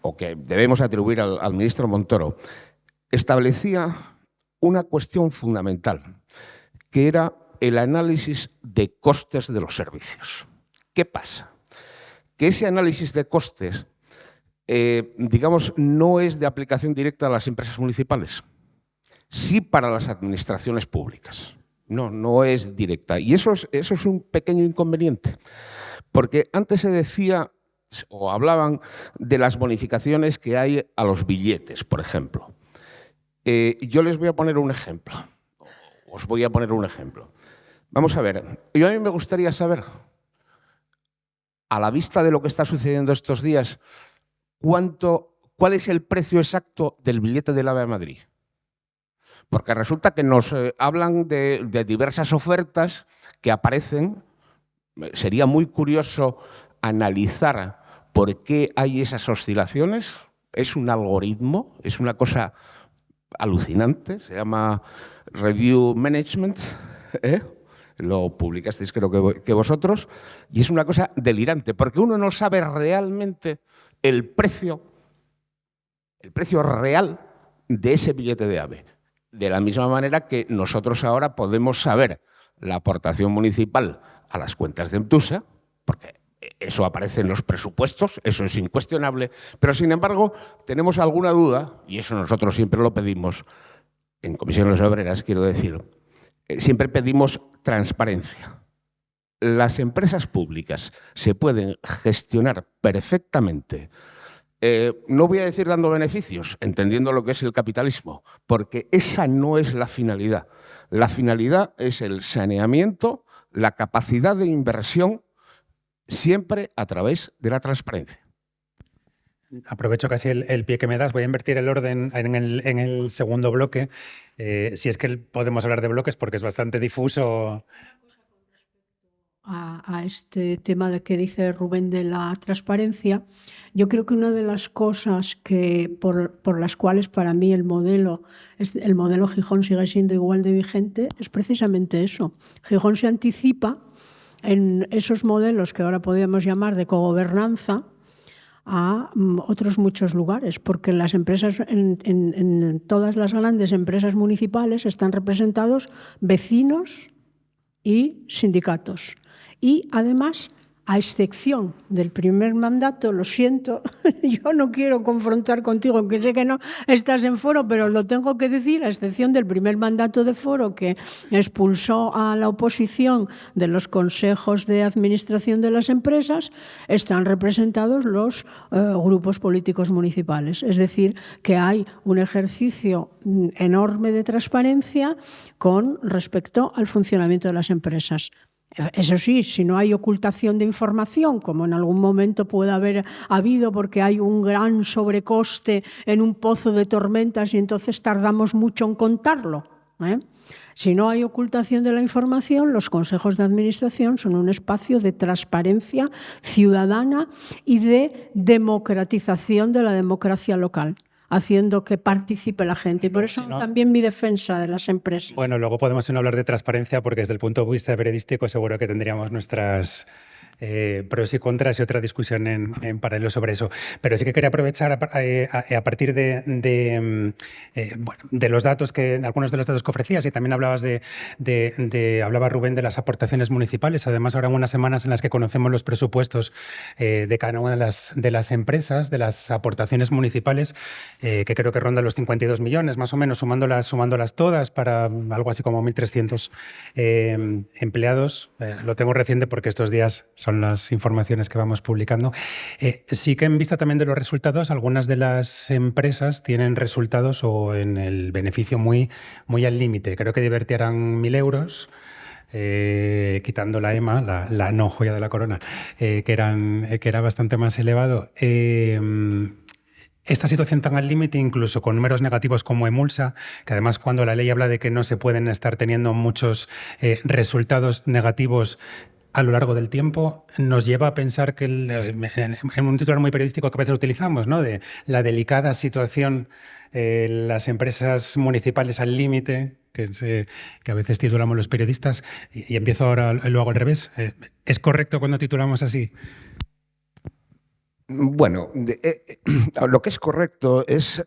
o que debemos atribuir al ministro Montoro, establecía una cuestión fundamental, que era el análisis de costes de los servicios. ¿Qué pasa? Que ese análisis de costes, digamos, no es de aplicación directa a las empresas municipales, sí para las administraciones públicas. No es directa. Y eso es un pequeño inconveniente, porque antes se decía o hablaban de las bonificaciones que hay a los billetes, por ejemplo. Yo les voy a poner un ejemplo. Os voy a poner un ejemplo. Vamos a ver, a mí me gustaría saber, a la vista de lo que está sucediendo estos días, ¿cuál es el precio exacto del billete del AVE a Madrid? Porque resulta que nos hablan de diversas ofertas que aparecen. Sería muy curioso analizar por qué hay esas oscilaciones. Es un algoritmo, es una cosa alucinante, se llama Review Management, lo publicasteis creo que vosotros, y es una cosa delirante, porque uno no sabe realmente el precio real de ese billete de AVE. De la misma manera que nosotros ahora podemos saber la aportación municipal a las cuentas de Emtusa, porque eso aparece en los presupuestos, eso es incuestionable, pero sin embargo tenemos alguna duda, y eso nosotros siempre lo pedimos en Comisiones Obreras, quiero decir, siempre pedimos transparencia. Las empresas públicas se pueden gestionar perfectamente, no voy a decir dando beneficios, entendiendo lo que es el capitalismo, porque esa no es la finalidad. La finalidad es el saneamiento, la capacidad de inversión, siempre a través de la transparencia. Aprovecho casi el pie que me das. Voy a invertir el orden en el segundo bloque. Si es que podemos hablar de bloques, porque es bastante difuso. A este tema de que dice Rubén de la transparencia, yo creo que una de las cosas que por las cuales para mí el modelo Gijón sigue siendo igual de vigente es precisamente eso. Gijón se anticipa en esos modelos que ahora podríamos llamar de cogobernanza a otros muchos lugares, porque las empresas, en todas las grandes empresas municipales están representados vecinos y sindicatos. Y además, a excepción del primer mandato, lo siento, yo no quiero confrontar contigo, aunque sé que no estás en Foro, pero lo tengo que decir, a excepción del primer mandato de Foro, que expulsó a la oposición de los consejos de administración de las empresas, están representados los grupos políticos municipales. Es decir, que hay un ejercicio enorme de transparencia con respecto al funcionamiento de las empresas. Eso sí, si no hay ocultación de información, como en algún momento puede haber habido porque hay un gran sobrecoste en un pozo de tormentas y entonces tardamos mucho en contarlo, Si no hay ocultación de la información, los consejos de administración son un espacio de transparencia ciudadana y de democratización de la democracia local, haciendo que participe la gente. Y por eso también mi defensa de las empresas. Bueno, luego podemos no hablar de transparencia porque desde el punto de vista periodístico seguro que tendríamos nuestras pros y contras y otra discusión en paralelo sobre eso. Pero sí que quería aprovechar a partir de los datos algunos de los datos que ofrecías, y también hablabas hablaba Rubén de las aportaciones municipales. Además, ahora en unas semanas en las que conocemos los presupuestos de cada una de las empresas, de las aportaciones municipales, que creo que rondan los 52 millones, más o menos, sumándolas todas, para algo así como 1.300 empleados. Lo tengo reciente porque estos días son las informaciones que vamos publicando. Sí que en vista también de los resultados, algunas de las empresas tienen resultados o en el beneficio muy, muy al límite. Creo que divertirán 1.000 euros, quitando la EMA, la no joya de la corona, que era bastante más elevado. Esta situación tan al límite, incluso con números negativos como Emulsa, que además cuando la ley habla de que no se pueden estar teniendo muchos resultados negativos a lo largo del tiempo, nos lleva a pensar que en un titular muy periodístico que a veces utilizamos, ¿no?, de la delicada situación, las empresas municipales al límite, que a veces titulamos los periodistas, y empiezo ahora, lo hago al revés. ¿Es correcto cuando titulamos así? Bueno, lo que es correcto es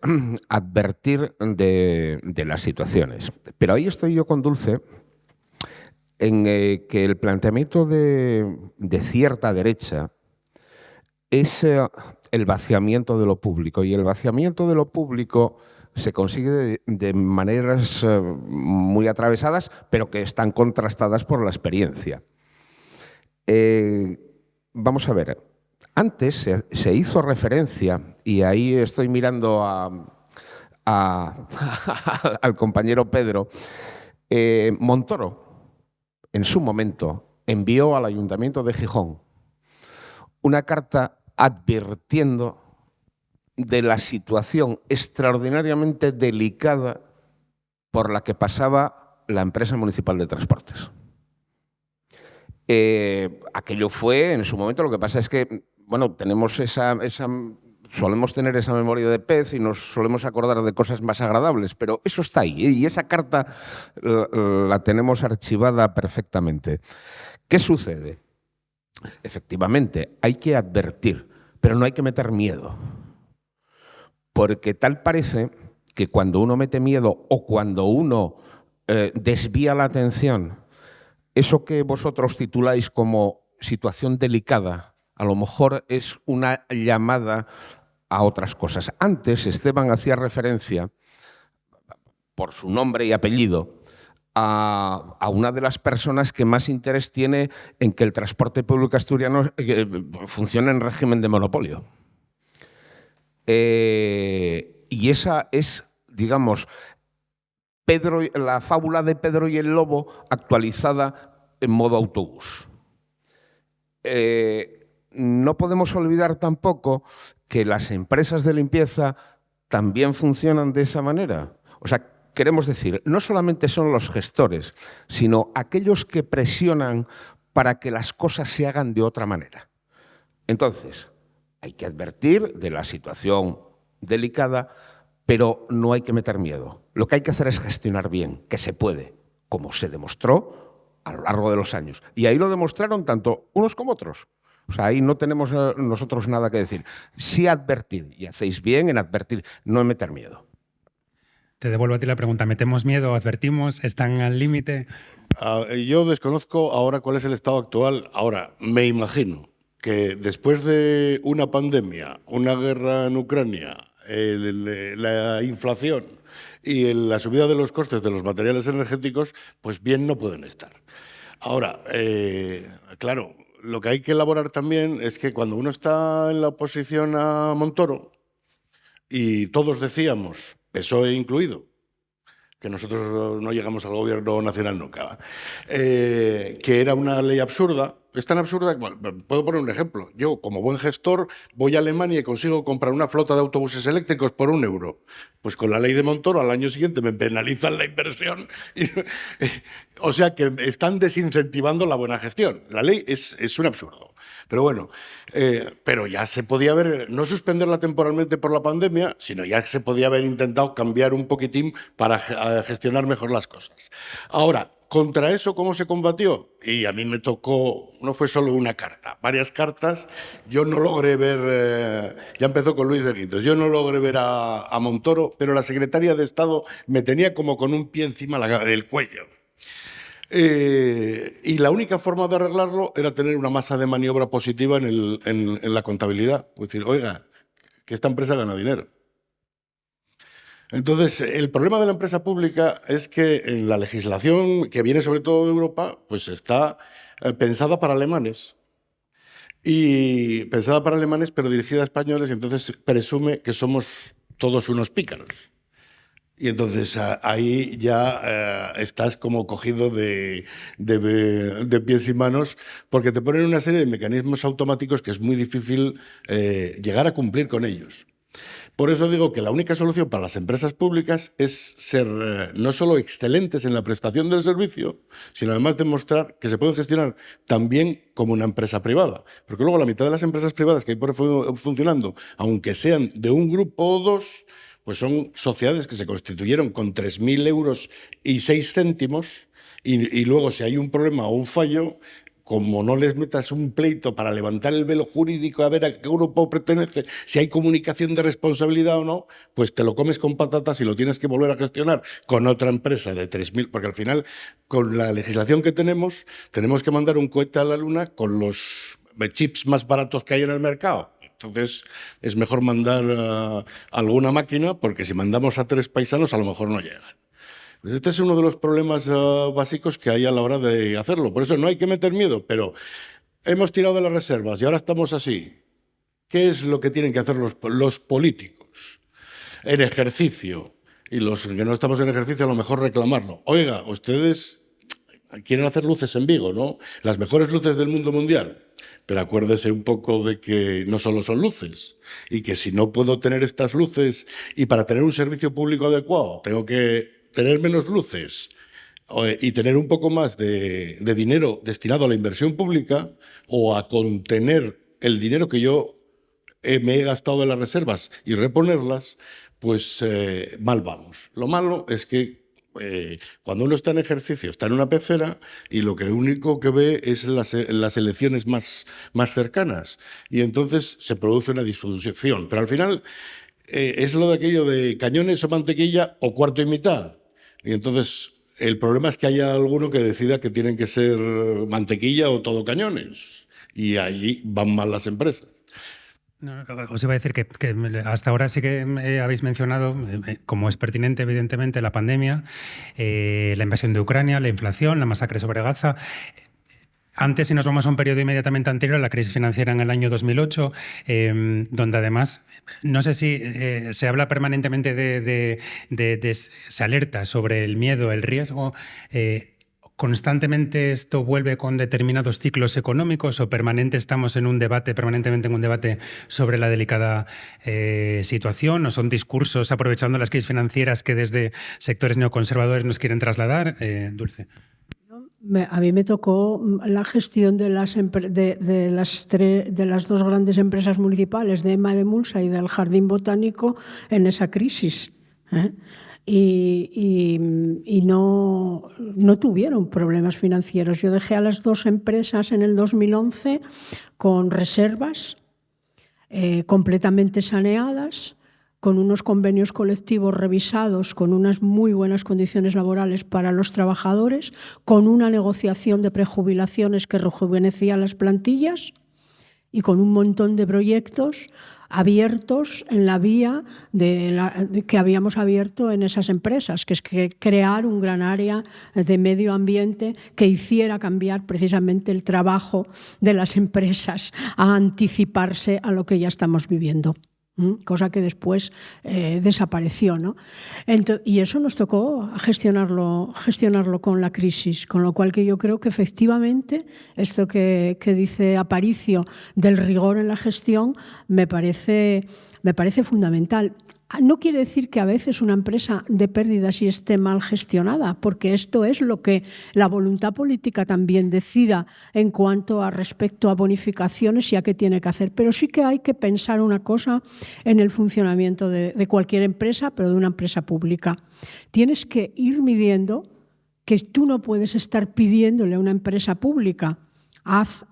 advertir de las situaciones. Pero ahí estoy yo con Dulce en que el planteamiento de cierta derecha es el vaciamiento de lo público. Y el vaciamiento de lo público se consigue de maneras muy atravesadas, pero que están contrastadas por la experiencia. Vamos a ver. Antes se hizo referencia, y ahí estoy mirando al compañero Pedro, Montoro, en su momento, envió al Ayuntamiento de Gijón una carta advirtiendo de la situación extraordinariamente delicada por la que pasaba la empresa municipal de transportes. Aquello fue en su momento, lo que pasa es que, bueno, tenemos solemos tener esa memoria de pez y nos solemos acordar de cosas más agradables, pero eso está ahí, y esa carta la tenemos archivada perfectamente. ¿Qué sucede? Efectivamente, hay que advertir, pero no hay que meter miedo, porque tal parece que cuando uno mete miedo o cuando uno desvía la atención, eso que vosotros tituláis como situación delicada, a lo mejor es una llamada a otras cosas. Antes Esteban hacía referencia, por su nombre y apellido, a una de las personas que más interés tiene en que el transporte público asturiano funcione en régimen de monopolio. Y esa es, digamos, la fábula de Pedro y el Lobo actualizada en modo autobús. No podemos olvidar tampoco que las empresas de limpieza también funcionan de esa manera. O sea, queremos decir, no solamente son los gestores, sino aquellos que presionan para que las cosas se hagan de otra manera. Entonces, hay que advertir de la situación delicada, pero no hay que meter miedo. Lo que hay que hacer es gestionar bien, que se puede, como se demostró a lo largo de los años. Y ahí lo demostraron tanto unos como otros. O sea, ahí no tenemos nosotros nada que decir. Sí advertir, y hacéis bien en advertir, no en meter miedo. Te devuelvo a ti la pregunta. ¿Metemos miedo? ¿Advertimos? ¿Están al límite? Yo desconozco ahora cuál es el estado actual. Ahora, me imagino que después de una pandemia, una guerra en Ucrania, la inflación y la subida de los costes de los materiales energéticos, pues bien no pueden estar. Ahora, claro, lo que hay que elaborar también es que cuando uno está en la oposición a Montoro, y todos decíamos, PSOE incluido, que nosotros no llegamos al gobierno nacional nunca, que era una ley absurda. Es tan absurda, bueno, puedo poner un ejemplo. Yo, como buen gestor, voy a Alemania y consigo comprar una flota de autobuses eléctricos por €1. Pues con la ley de Montoro, al año siguiente me penalizan la inversión. O sea que están desincentivando la buena gestión. La ley es un absurdo. Pero bueno, pero ya se podía haber, no suspenderla temporalmente por la pandemia, sino ya se podía haber intentado cambiar un poquitín para gestionar mejor las cosas. Ahora, contra eso, ¿cómo se combatió? Y a mí me tocó, no fue solo una carta, varias cartas. Yo no logré ver, ya empezó con Luis de Guindos, yo no logré ver a Montoro, pero la secretaria de Estado me tenía como con un pie encima del cuello. Y la única forma de arreglarlo era tener una masa de maniobra positiva en la contabilidad. Es decir, oiga, que esta empresa gana dinero. Entonces, el problema de la empresa pública es que en la legislación que viene sobre todo de Europa, pues está pensada para alemanes. Y pensada para alemanes, pero dirigida a españoles, y entonces presume que somos todos unos pícaros. Y entonces ahí ya estás como cogido de pies y manos, porque te ponen una serie de mecanismos automáticos que es muy difícil llegar a cumplir con ellos. Por eso digo que la única solución para las empresas públicas es ser no solo excelentes en la prestación del servicio, sino además demostrar que se pueden gestionar tan bien como una empresa privada. Porque luego la mitad de las empresas privadas que hay por funcionando, aunque sean de un grupo o dos, pues son sociedades que se constituyeron con 3.000 euros y 6 céntimos y luego si hay un problema o un fallo, como no les metas un pleito para levantar el velo jurídico a ver a qué grupo pertenece, si hay comunicación de responsabilidad o no, pues te lo comes con patatas y lo tienes que volver a gestionar con otra empresa de 3.000, porque al final, con la legislación que tenemos que mandar un cohete a la luna con los chips más baratos que hay en el mercado. Entonces, es mejor mandar alguna máquina, porque si mandamos a 3 paisanos, a lo mejor no llegan. Este es uno de los problemas básicos que hay a la hora de hacerlo. Por eso no hay que meter miedo, pero hemos tirado de las reservas y ahora estamos así. ¿Qué es lo que tienen que hacer los políticos en ejercicio? Y los que no estamos en ejercicio, a lo mejor reclamarlo. Oiga, ustedes quieren hacer luces en Vigo, ¿no? Las mejores luces del mundo mundial. Pero acuérdese un poco de que no solo son luces y que si no puedo tener estas luces y para tener un servicio público adecuado tengo que tener menos luces y tener un poco más de dinero destinado a la inversión pública o a contener el dinero que yo me he gastado de las reservas y reponerlas, pues mal vamos. Lo malo es que cuando uno está en ejercicio, está en una pecera y lo único que ve es las elecciones más cercanas y entonces se produce una disfunción. Pero al final es lo de aquello de cañones o mantequilla o cuarto y mitad. Y entonces el problema es que haya alguno que decida que tienen que ser mantequilla o todo cañones. Y ahí van mal las empresas. No, os iba a decir que hasta ahora sí que habéis mencionado, como es pertinente evidentemente, la pandemia, la invasión de Ucrania, la inflación, la masacre sobre Gaza. Antes, si nos vamos a un periodo inmediatamente anterior a la crisis financiera en el año 2008, donde además, no sé si se habla permanentemente se alerta sobre el miedo, el riesgo. ¿Constantemente esto vuelve con determinados ciclos económicos o permanentemente estamos en un debate sobre la delicada situación? ¿O son discursos aprovechando las crisis financieras que desde sectores neoconservadores nos quieren trasladar? Dulce. A mí me tocó la gestión de las dos grandes empresas municipales, de EMA de Mulsa y del Jardín Botánico, en esa crisis. Y no tuvieron problemas financieros. Yo dejé a las dos empresas en el 2011 con reservas completamente saneadas, con unos convenios colectivos revisados, con unas muy buenas condiciones laborales para los trabajadores, con una negociación de prejubilaciones que rejuvenecía las plantillas y con un montón de proyectos abiertos en la vía que habíamos abierto en esas empresas, que es crear un gran área de medio ambiente que hiciera cambiar precisamente el trabajo de las empresas a anticiparse a lo que ya estamos viviendo. Cosa que después desapareció, ¿no? Y eso nos tocó gestionarlo con la crisis, con lo cual que yo creo que efectivamente esto que dice Aparicio del rigor en la gestión me parece fundamental. No quiere decir que a veces una empresa de pérdidas y esté mal gestionada, porque esto es lo que la voluntad política también decida en cuanto a respecto a bonificaciones y a qué tiene que hacer. Pero sí que hay que pensar una cosa en el funcionamiento de cualquier empresa, pero de una empresa pública. Tienes que ir midiendo que tú no puedes estar pidiéndole a una empresa pública haz,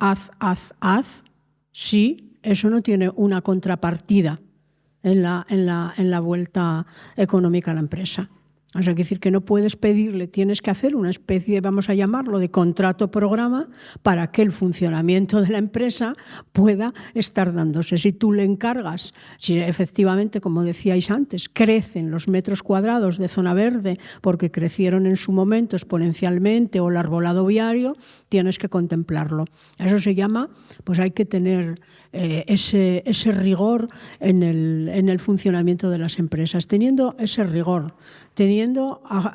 si eso no tiene una contrapartida en la vuelta económica a la empresa. O sea, quiere decir que no puedes pedirle, tienes que hacer una especie, vamos a llamarlo, de contrato-programa para que el funcionamiento de la empresa pueda estar dándose. Si tú le encargas, si efectivamente, como decíais antes, crecen los metros cuadrados de zona verde porque crecieron en su momento exponencialmente o el arbolado viario, tienes que contemplarlo. Eso se llama, pues hay que tener ese rigor en el funcionamiento de las empresas. Teniendo ese rigor,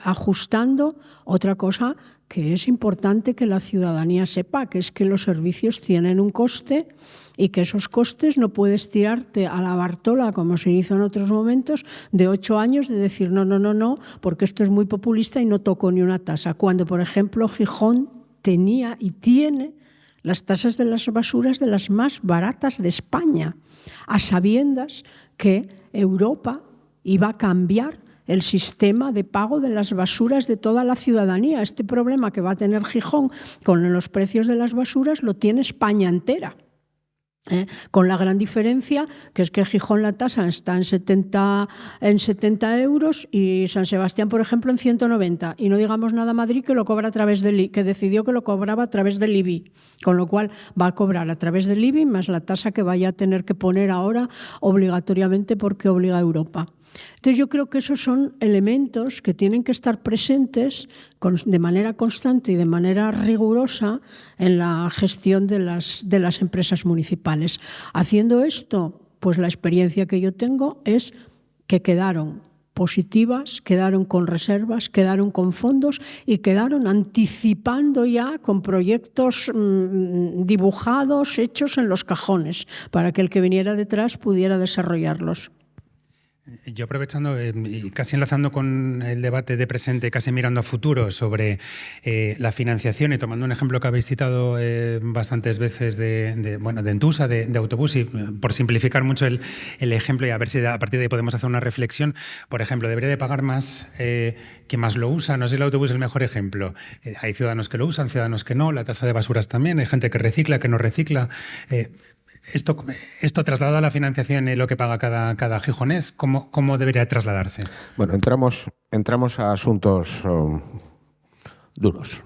ajustando, otra cosa que es importante que la ciudadanía sepa, que es que los servicios tienen un coste y que esos costes no puedes tirarte a la Bartola, como se hizo en otros momentos, de 8 años, de decir no, porque esto es muy populista y no toco ni una tasa. Cuando, por ejemplo, Gijón tenía y tiene las tasas de las basuras de las más baratas de España, a sabiendas que Europa y va a cambiar el sistema de pago de las basuras de toda la ciudadanía. Este problema que va a tener Gijón con los precios de las basuras lo tiene España entera. Con la gran diferencia que es que Gijón la tasa está en 70 euros y San Sebastián, por ejemplo, en 190. Y no digamos nada a Madrid, que lo cobra a través del que decidió que lo cobraba a través del IBI, con lo cual va a cobrar a través del IBI más la tasa que vaya a tener que poner ahora obligatoriamente porque obliga a Europa. Entonces yo creo que esos son elementos que tienen que estar presentes de manera constante y de manera rigurosa en la gestión de las empresas municipales. Haciendo esto, pues la experiencia que yo tengo es que quedaron positivas, quedaron con reservas, quedaron con fondos y quedaron anticipando ya con proyectos dibujados, hechos en los cajones, para que el que viniera detrás pudiera desarrollarlos. Yo aprovechando y casi enlazando con el debate de presente, casi mirando a futuro sobre la financiación y tomando un ejemplo que habéis citado bastantes veces de Entusa, de autobús, y por simplificar mucho el ejemplo y a ver si a partir de ahí podemos hacer una reflexión. Por ejemplo, ¿debería de pagar más quien más lo usa? No sé si el autobús es el mejor ejemplo. Hay ciudadanos que lo usan, ciudadanos que no, la tasa de basuras también, hay gente que recicla, que no recicla. Esto trasladado a la financiación y lo que paga cada gijonés, ¿cómo debería trasladarse? Bueno, entramos a asuntos duros.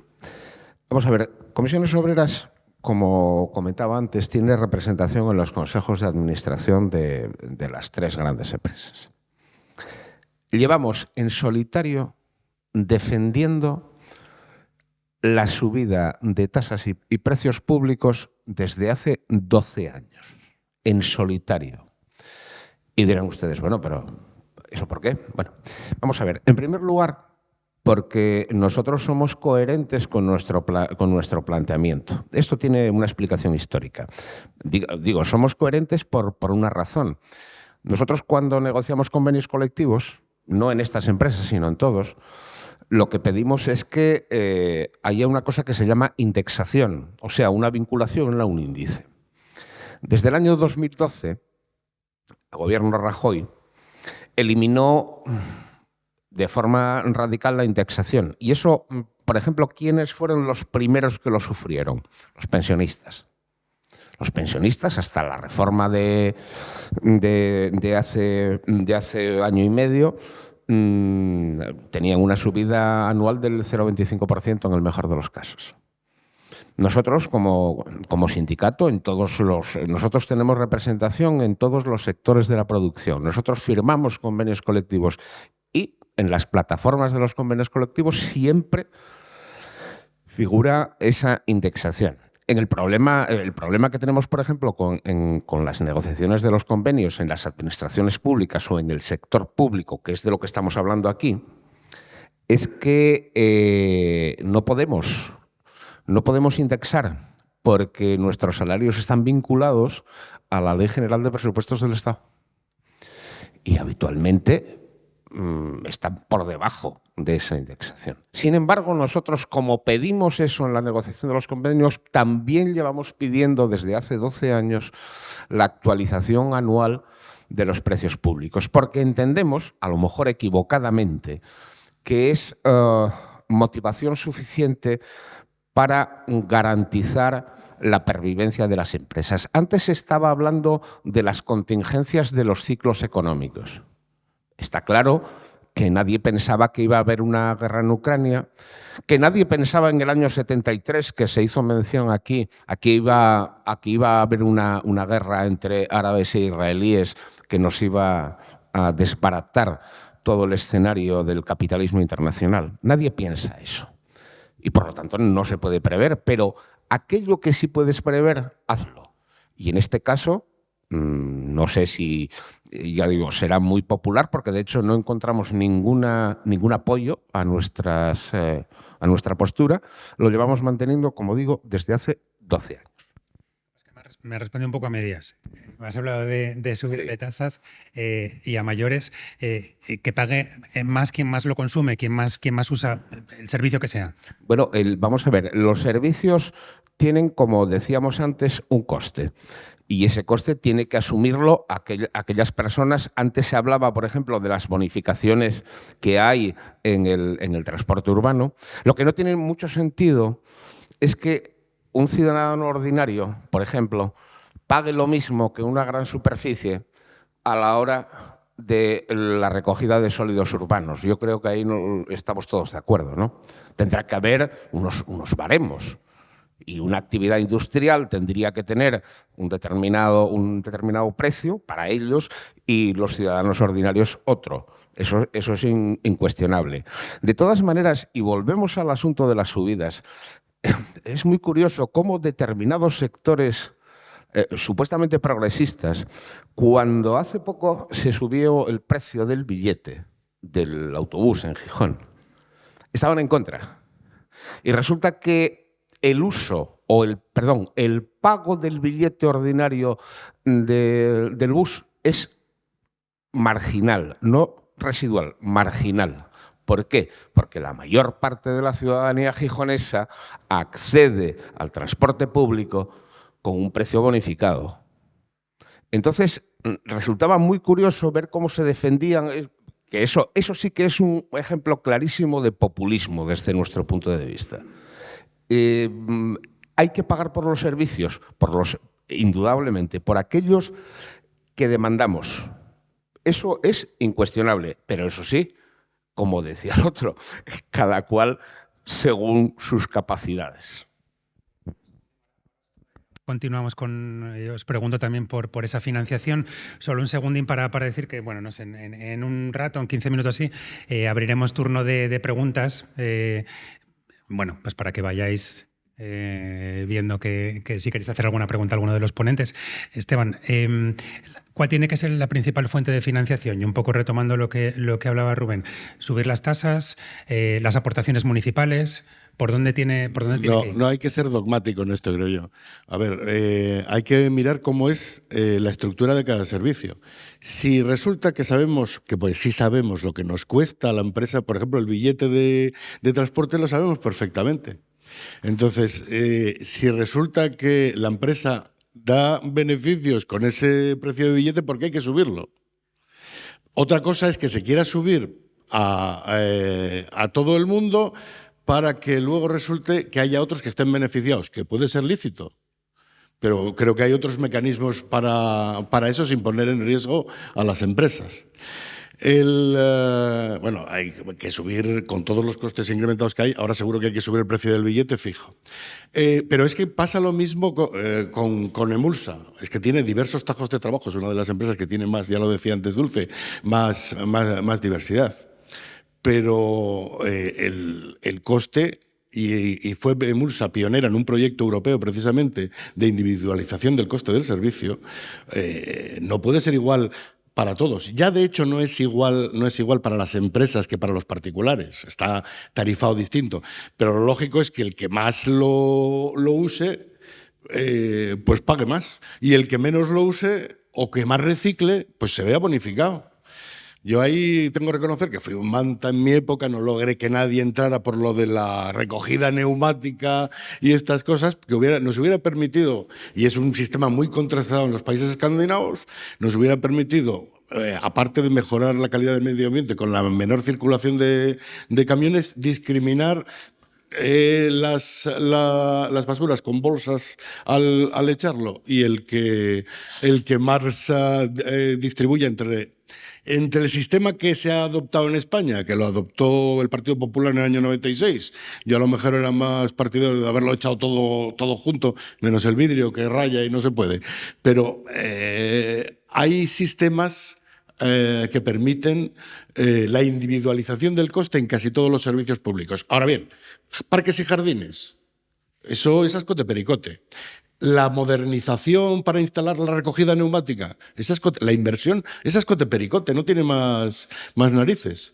Vamos a ver, Comisiones Obreras, como comentaba antes, tiene representación en los consejos de administración de las 3 grandes empresas. Llevamos en solitario defendiendo la subida de tasas y precios públicos desde hace 12 años, en solitario. Y dirán ustedes, bueno, pero ¿eso por qué? Bueno, vamos a ver. En primer lugar, porque nosotros somos coherentes con nuestro planteamiento. Esto tiene una explicación histórica. Digo, somos coherentes por una razón. Nosotros cuando negociamos convenios colectivos, no en estas empresas, sino en todos, lo que pedimos es que haya una cosa que se llama indexación, o sea, una vinculación a un índice. Desde el año 2012, el gobierno Rajoy eliminó de forma radical la indexación. Y eso, por ejemplo, ¿quiénes fueron los primeros que lo sufrieron? Los pensionistas. Los pensionistas, hasta la reforma de hace año y medio, tenían una subida anual del 0,25% en el mejor de los casos. Nosotros, como sindicato, nosotros tenemos representación en todos los sectores de la producción. Nosotros firmamos convenios colectivos y en las plataformas de los convenios colectivos siempre figura esa indexación. El problema que tenemos, por ejemplo, con las negociaciones de los convenios en las administraciones públicas o en el sector público, que es de lo que estamos hablando aquí, es que no podemos indexar porque nuestros salarios están vinculados a la Ley General de Presupuestos del Estado. Y habitualmente están por debajo de esa indexación. Sin embargo, nosotros, como pedimos eso en la negociación de los convenios, también llevamos pidiendo desde hace 12 años la actualización anual de los precios públicos, porque entendemos, a lo mejor equivocadamente, que es motivación suficiente para garantizar la pervivencia de las empresas. Antes se estaba hablando de las contingencias de los ciclos económicos. Está claro que nadie pensaba que iba a haber una guerra en Ucrania, que nadie pensaba en el año 73, que se hizo mención aquí iba a haber una guerra entre árabes e israelíes que nos iba a desbaratar todo el escenario del capitalismo internacional. Nadie piensa eso. Y por lo tanto no se puede prever, pero aquello que sí puedes prever, hazlo. Y en este caso, no sé si, ya digo, será muy popular, porque de hecho no encontramos ningún apoyo a nuestra postura. Lo llevamos manteniendo, como digo, desde hace 12 años. Me responde un poco a medias. Me has hablado de subir de tasas y a mayores, que pague más quien más lo consume, quien más usa el servicio que sea. Bueno, vamos a ver, los servicios tienen, como decíamos antes, un coste. Y ese coste tiene que asumirlo aquellas personas. Antes se hablaba, por ejemplo, de las bonificaciones que hay en el transporte urbano. Lo que no tiene mucho sentido es que un ciudadano ordinario, por ejemplo, pague lo mismo que una gran superficie a la hora de la recogida de sólidos urbanos. Yo creo que ahí no estamos todos de acuerdo, ¿no? Tendrá que haber unos baremos. Y una actividad industrial tendría que tener un determinado precio para ellos y los ciudadanos ordinarios otro. Eso es incuestionable. De todas maneras, y volvemos al asunto de las subidas, es muy curioso cómo determinados sectores supuestamente progresistas, cuando hace poco se subió el precio del billete del autobús en Gijón, estaban en contra. Y resulta que el pago del billete ordinario del bus es marginal, no residual, marginal. ¿Por qué? Porque la mayor parte de la ciudadanía gijonesa accede al transporte público con un precio bonificado. Entonces, resultaba muy curioso ver cómo se defendían, que eso sí que es un ejemplo clarísimo de populismo desde nuestro punto de vista. Hay que pagar por los servicios, indudablemente, por aquellos que demandamos. Eso es incuestionable, pero eso sí, como decía el otro, cada cual según sus capacidades. Continuamos os pregunto también por esa financiación. Solo un segundín para decir que, bueno, no sé, en un rato, en 15 minutos así, abriremos turno de preguntas. Bueno, pues para que vayáis viendo que si queréis hacer alguna pregunta a alguno de los ponentes. Esteban, ¿cuál tiene que ser la principal fuente de financiación? Y un poco retomando lo que hablaba Rubén, subir las tasas, las aportaciones municipales. ¿Por dónde tiene que ir? No hay que ser dogmático en esto, creo yo. A ver, hay que mirar cómo es la estructura de cada servicio. Si resulta que sabemos, que pues sí sabemos lo que nos cuesta a la empresa, por ejemplo, el billete de transporte lo sabemos perfectamente. Entonces, si resulta que la empresa da beneficios con ese precio de billete, ¿por qué hay que subirlo? Otra cosa es que se quiera subir a todo el mundo para que luego resulte que haya otros que estén beneficiados, que puede ser lícito. Pero creo que hay otros mecanismos para eso sin poner en riesgo a las empresas. Bueno, hay que subir con todos los costes incrementados que hay. Ahora seguro que hay que subir el precio del billete fijo. Pero es que pasa lo mismo con Emulsa. Es que tiene diversos tajos de trabajo. Es una de las empresas que tiene más, ya lo decía antes Dulce, más diversidad. Pero el coste, y fue Emulsa pionera en un proyecto europeo precisamente de individualización del coste del servicio, no puede ser igual para todos. Ya de hecho no es igual para las empresas que para los particulares. Está tarifado distinto. Pero lo lógico es que el que más lo use, pues pague más. Y el que menos lo use o que más recicle, pues se vea bonificado. Yo ahí tengo que reconocer que fui un manta en mi época, no logré que nadie entrara por lo de la recogida neumática y estas cosas, que nos hubiera permitido, y es un sistema muy contrastado en los países escandinavos, nos hubiera permitido, aparte de mejorar la calidad del medio ambiente con la menor circulación de camiones, discriminar las basuras con bolsas al echarlo, y el que más distribuya entre el sistema que se ha adoptado en España, que lo adoptó el Partido Popular en el año 96, yo a lo mejor era más partidario de haberlo echado todo junto, menos el vidrio que raya y no se puede. Pero hay sistemas que permiten la individualización del coste en casi todos los servicios públicos. Ahora bien, parques y jardines, eso es ascote pericote. La modernización para instalar la recogida neumática, la inversión, es ascote pericote, no tiene más narices.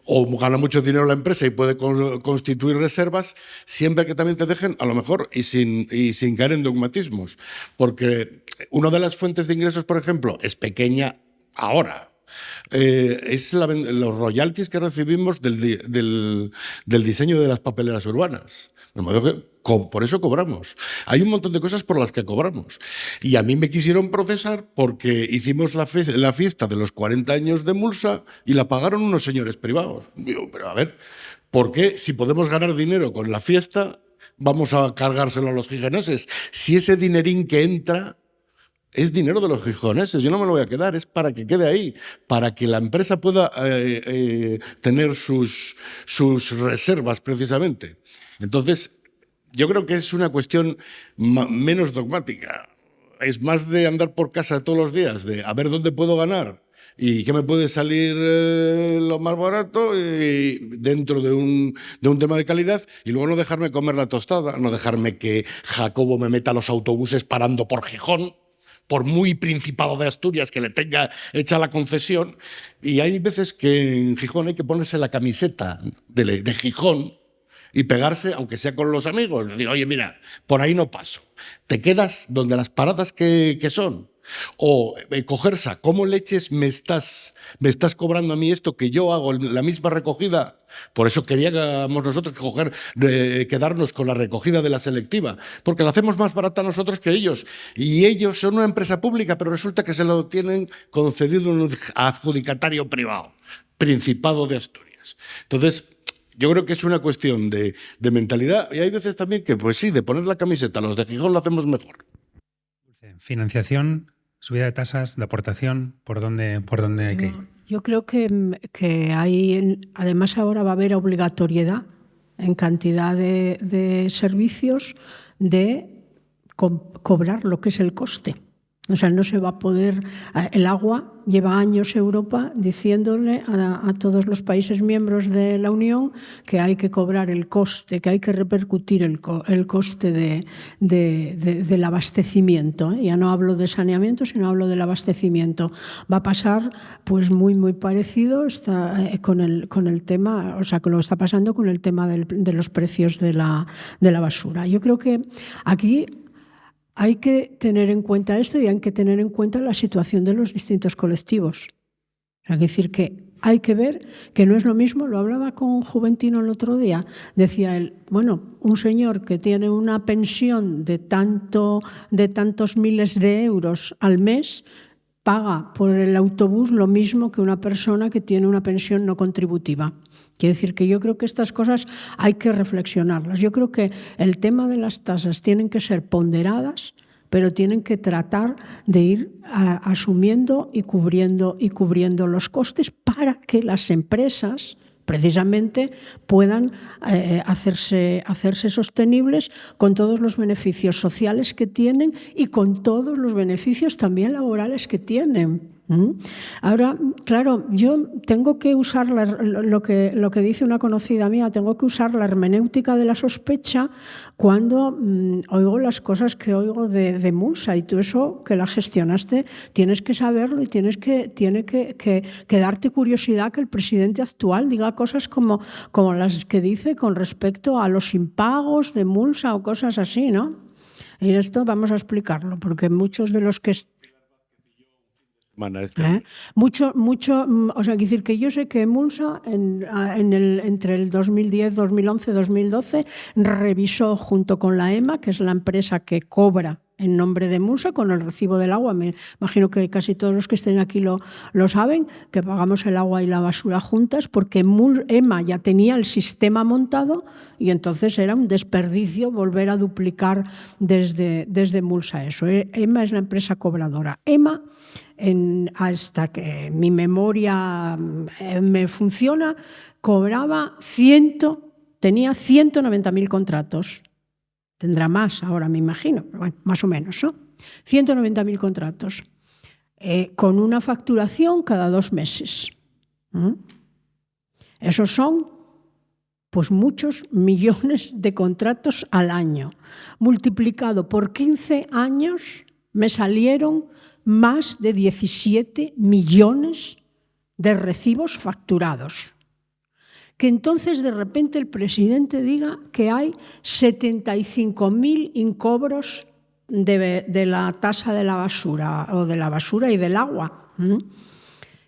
O gana mucho dinero la empresa y puede constituir reservas, siempre que también te dejen, a lo mejor, y sin caer en dogmatismos. Porque una de las fuentes de ingresos, por ejemplo, es pequeña ahora. Es los royalties que recibimos del diseño de las papeleras urbanas. De modo que Por eso cobramos. Hay un montón de cosas por las que cobramos. Y a mí me quisieron procesar porque hicimos la fiesta de los 40 años de Mulsa y la pagaron unos señores privados. Digo, pero a ver, ¿por qué si podemos ganar dinero con la fiesta vamos a cargárselo a los gijoneses? Si ese dinerín que entra es dinero de los gijoneses, yo no me lo voy a quedar, es para que quede ahí, para que la empresa pueda tener sus reservas precisamente. Entonces, yo creo que es una cuestión menos dogmática, es más de andar por casa todos los días, de a ver dónde puedo ganar y qué me puede salir lo más barato y dentro de un tema de calidad, y luego no dejarme comer la tostada, no dejarme que Jacobo me meta los autobuses parando por Gijón, por muy Principado de Asturias que le tenga hecha la concesión. Y hay veces que en Gijón hay que ponerse la camiseta de Gijón y pegarse, aunque sea con los amigos. Decir, oye, mira, por ahí no paso. Te quedas donde las paradas que son. O cogerse, ¿cómo leches me estás cobrando a mí esto que yo hago la misma recogida? Por eso queríamos nosotros quedarnos con la recogida de la selectiva, porque la hacemos más barata nosotros que ellos. Y ellos son una empresa pública, pero resulta que se lo tienen concedido un adjudicatario privado, Principado de Asturias. Entonces, yo creo que es una cuestión de mentalidad, y hay veces también que, pues sí, de poner la camiseta, los de Gijón lo hacemos mejor. Financiación, subida de tasas, de aportación, ¿por dónde hay que ir? Yo creo que hay, además ahora va a haber obligatoriedad en cantidad de servicios de cobrar lo que es el coste. O sea, no se va a poder... El agua lleva años Europa diciéndole a todos los países miembros de la Unión que hay que cobrar el coste, que hay que repercutir el coste del abastecimiento. Ya no hablo de saneamiento, sino hablo del abastecimiento. Va a pasar pues muy parecido con el tema, o sea, que lo está pasando con el tema de los precios de la basura. Yo creo que aquí hay que tener en cuenta esto y hay que tener en cuenta la situación de los distintos colectivos. Es decir, que hay que ver que no es lo mismo, lo hablaba con Juventino el otro día, decía él, bueno, un señor que tiene una pensión de tantos miles de euros al mes paga por el autobús lo mismo que una persona que tiene una pensión no contributiva. Quiere decir que yo creo que estas cosas hay que reflexionarlas. Yo creo que el tema de las tasas tienen que ser ponderadas, pero tienen que tratar de ir asumiendo y cubriendo los costes para que las empresas precisamente puedan hacerse sostenibles con todos los beneficios sociales que tienen y con todos los beneficios también laborales que tienen. Ahora, claro, yo tengo que usar lo que dice una conocida mía, tengo que usar la hermenéutica de la sospecha cuando oigo las cosas que oigo de Mulsa, y tú eso que la gestionaste tienes que saberlo y tiene que darte curiosidad que el presidente actual diga cosas como las que dice con respecto a los impagos de Mulsa o cosas así, ¿no? Y esto vamos a explicarlo, porque muchos de los que... Mucho, o sea, decir que yo sé que Mulsa entre el 2010, 2011, 2012 revisó junto con la EMA, que es la empresa que cobra en nombre de Mulsa con el recibo del agua. Me imagino que casi todos los que estén aquí lo saben, que pagamos el agua y la basura juntas porque EMA ya tenía el sistema montado y entonces era un desperdicio volver a duplicar desde Mulsa eso. EMA es la empresa cobradora. EMA, hasta que mi memoria me funciona, tenía 190.000 contratos. Tendrá más ahora, me imagino, pero bueno, más o menos, ¿no? 190.000 contratos, con una facturación cada 2 meses. Esos son pues muchos millones de contratos al año. Multiplicado por 15 años me salieron más de 17 millones de recibos facturados. Que entonces de repente el presidente diga que hay 75.000 incobros de la tasa de la basura o de la basura y del agua.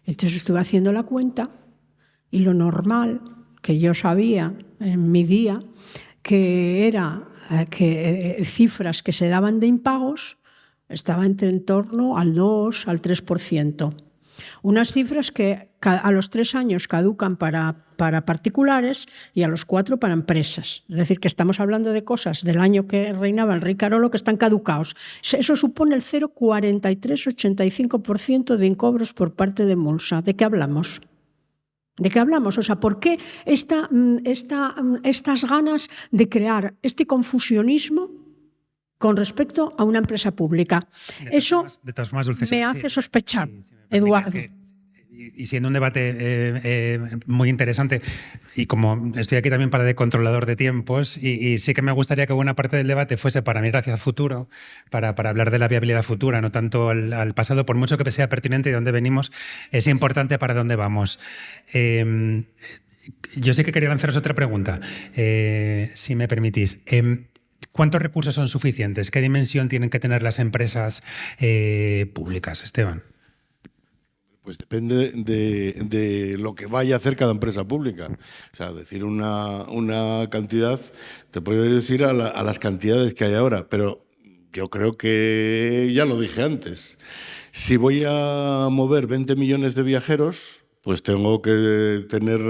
Entonces estuve haciendo la cuenta y lo normal que yo sabía en mi día que era cifras que se daban de impagos estaba en torno al 2, al 3%. Unas cifras que a los 3 años caducan para particulares y a los 4 para empresas. Es decir, que estamos hablando de cosas del año que reinaba el rey Carolo que están caducados. Eso supone el 0,43-85% de incobros por parte de Mulsa. ¿De qué hablamos? ¿De qué hablamos? O sea, ¿por qué estas ganas de crear este confusionismo con respecto a una empresa pública? Eso me hace sospechar, Eduardo. Y siendo un debate muy interesante, y como estoy aquí también para de controlador de tiempos, y sí que me gustaría que buena parte del debate fuese para mirar hacia el futuro, para hablar de la viabilidad futura, no tanto al pasado, por mucho que sea pertinente de dónde venimos, es importante para dónde vamos. Yo sé que quería lanzaros otra pregunta, si me permitís. ¿Cuántos recursos son suficientes? ¿Qué dimensión tienen que tener las empresas públicas, Esteban? Pues depende de lo que vaya a hacer cada empresa pública. O sea, decir una cantidad, te puedo decir a las cantidades que hay ahora, pero yo creo que ya lo dije antes. Si voy a mover 20 millones de viajeros, pues tengo que tener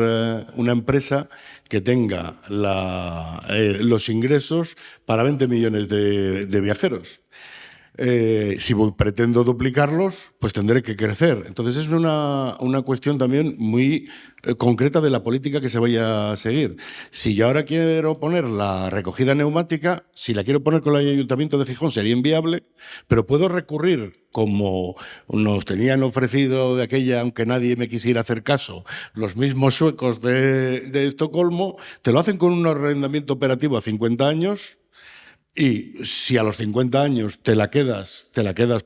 una empresa que tenga los ingresos para 20 millones de viajeros. Si pretendo duplicarlos, pues tendré que crecer. Entonces es una cuestión también muy concreta de la política que se vaya a seguir. Si yo ahora quiero poner la recogida neumática, si la quiero poner con el Ayuntamiento de Gijón sería inviable, pero puedo recurrir, como nos tenían ofrecido de aquella, aunque nadie me quisiera hacer caso, los mismos suecos de Estocolmo, te lo hacen con un arrendamiento operativo a 50 años. Y si a los 50 años te la quedas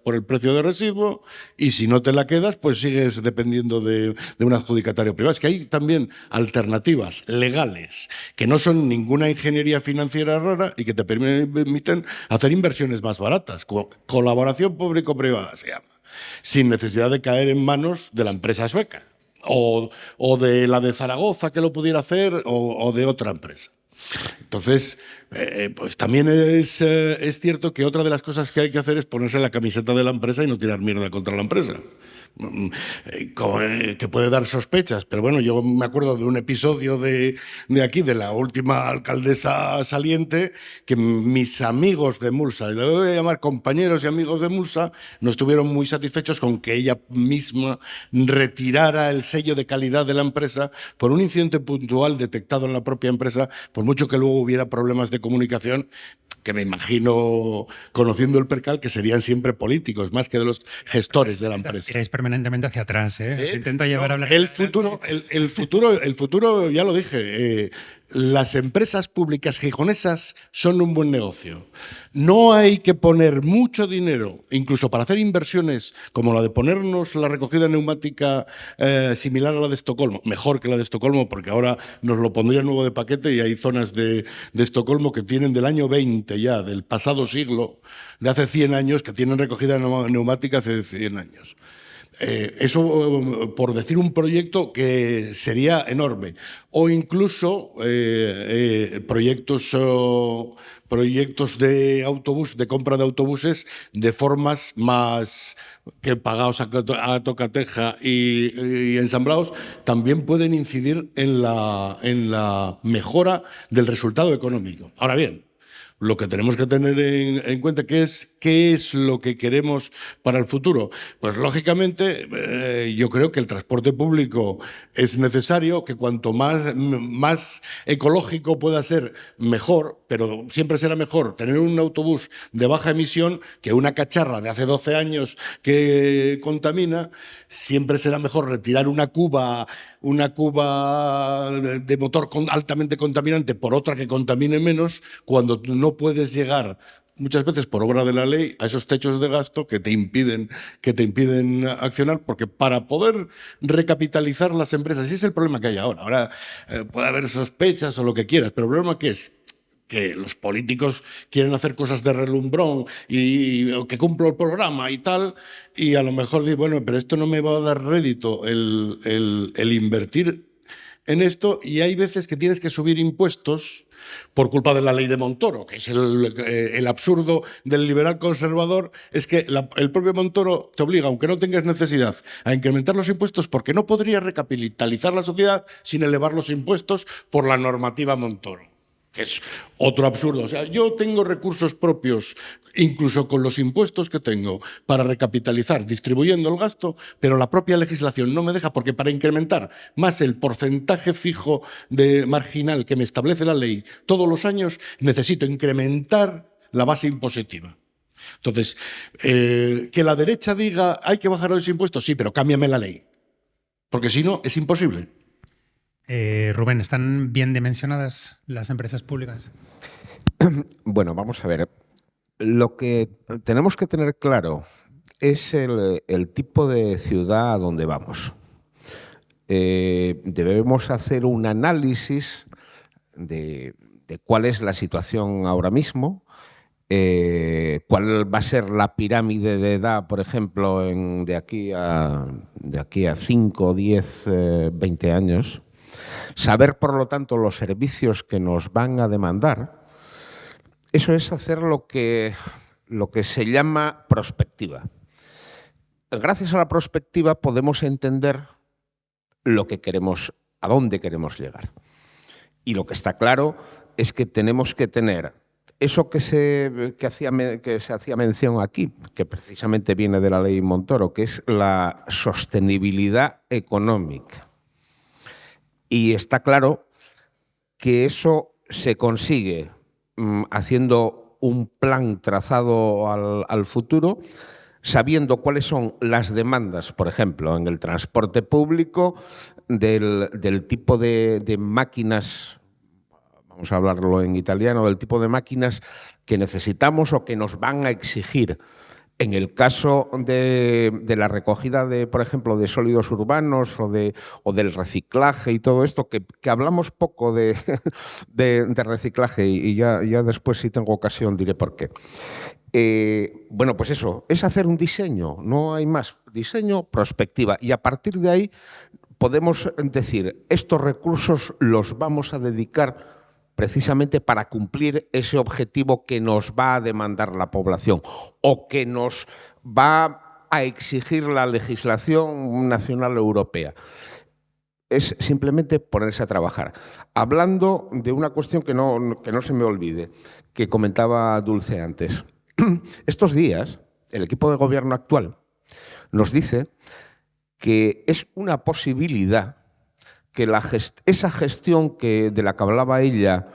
por el precio de residuo, y si no te la quedas, pues sigues dependiendo de un adjudicatario privado. Es que hay también alternativas legales que no son ninguna ingeniería financiera rara y que te permiten hacer inversiones más baratas. Colaboración público-privada se llama, sin necesidad de caer en manos de la empresa sueca o de la de Zaragoza que lo pudiera hacer o de otra empresa. Entonces, pues también es cierto que otra de las cosas que hay que hacer es ponerse la camiseta de la empresa y no tirar mierda contra la empresa. Que puede dar sospechas, pero bueno, yo me acuerdo de un episodio de aquí, de la última alcaldesa saliente, que mis amigos de Mulsa, y le voy a llamar compañeros y amigos de Mulsa, no estuvieron muy satisfechos con que ella misma retirara el sello de calidad de la empresa por un incidente puntual detectado en la propia empresa, por mucho que luego hubiera problemas de comunicación, que me imagino, conociendo el percal, que serían siempre políticos, más que de los gestores de la empresa. Iréis permanentemente hacia atrás, ¿eh? Os intento llevar a hablar. El futuro, ya lo dije, las empresas públicas gijonesas son un buen negocio. No hay que poner mucho dinero, incluso para hacer inversiones como la de ponernos la recogida neumática similar a la de Estocolmo, mejor que la de Estocolmo, porque ahora nos lo pondría nuevo de paquete, y hay zonas de Estocolmo que tienen del año 20 ya, del pasado siglo, de hace 100 años, que tienen recogida neumática hace 100 años. Eso por decir un proyecto que sería enorme. O incluso proyectos de autobús, de compra de autobuses de formas más que pagados a tocateja y ensamblados, también pueden incidir en la mejora del resultado económico. Ahora bien, lo que tenemos que tener en cuenta qué es lo que queremos para el futuro. Pues lógicamente yo creo que el transporte público es necesario, que cuanto más ecológico pueda ser, mejor, pero siempre será mejor tener un autobús de baja emisión que una cacharra de hace 12 años que contamina. Siempre será mejor retirar una cuba de motor altamente contaminante por otra que contamine menos, cuando no puedes llegar muchas veces por obra de la ley a esos techos de gasto que te impiden accionar, porque para poder recapitalizar las empresas, ese es el problema que hay ahora. Ahora puede haber sospechas o lo que quieras, pero el problema que es que los políticos quieren hacer cosas de relumbrón y que cumplo el programa y tal, y a lo mejor dicen, bueno, pero esto no me va a dar rédito el invertir en esto y hay veces que tienes que subir impuestos por culpa de la ley de Montoro, que es el absurdo del liberal conservador, es que el propio Montoro te obliga, aunque no tengas necesidad, a incrementar los impuestos porque no podría recapitalizar la sociedad sin elevar los impuestos por la normativa Montoro, que es otro absurdo. O sea, yo tengo recursos propios, incluso con los impuestos que tengo, para recapitalizar distribuyendo el gasto, pero la propia legislación no me deja, porque para incrementar más el porcentaje fijo de marginal que me establece la ley todos los años, necesito incrementar la base impositiva. Entonces, que la derecha diga hay que bajar los impuestos, sí, pero cámbiame la ley, porque si no, es imposible. Rubén, ¿están bien dimensionadas las empresas públicas? Bueno, vamos a ver. Lo que tenemos que tener claro es el tipo de ciudad a donde vamos. Debemos hacer un análisis de cuál es la situación ahora mismo, cuál va a ser la pirámide de edad, por ejemplo, de aquí a 5, 10, 20 años. Saber, por lo tanto, los servicios que nos van a demandar. Eso es hacer lo que se llama prospectiva. Gracias a la prospectiva podemos entender lo que queremos, a dónde queremos llegar. Y lo que está claro es que tenemos que tener eso que se hacía mención aquí, que precisamente viene de la ley Montoro, que es la sostenibilidad económica. Y está claro que eso se consigue haciendo un plan trazado al futuro, sabiendo cuáles son las demandas, por ejemplo, en el transporte público, del tipo de máquinas, vamos a hablarlo en italiano, del tipo de máquinas que necesitamos o que nos van a exigir. En el caso de la recogida, por ejemplo, de sólidos urbanos o del reciclaje y todo esto, que hablamos poco de reciclaje y ya después, si tengo ocasión, diré por qué. Bueno, pues eso, es hacer un diseño, no hay más. Diseño, prospectiva. Y a partir de ahí podemos decir, estos recursos los vamos a dedicar precisamente para cumplir ese objetivo que nos va a demandar la población o que nos va a exigir la legislación nacional europea. Es simplemente ponerse a trabajar. Hablando de una cuestión que no se me olvide, que comentaba Dulce antes. Estos días, el equipo de gobierno actual nos dice que es una posibilidad que esa gestión de la que hablaba ella,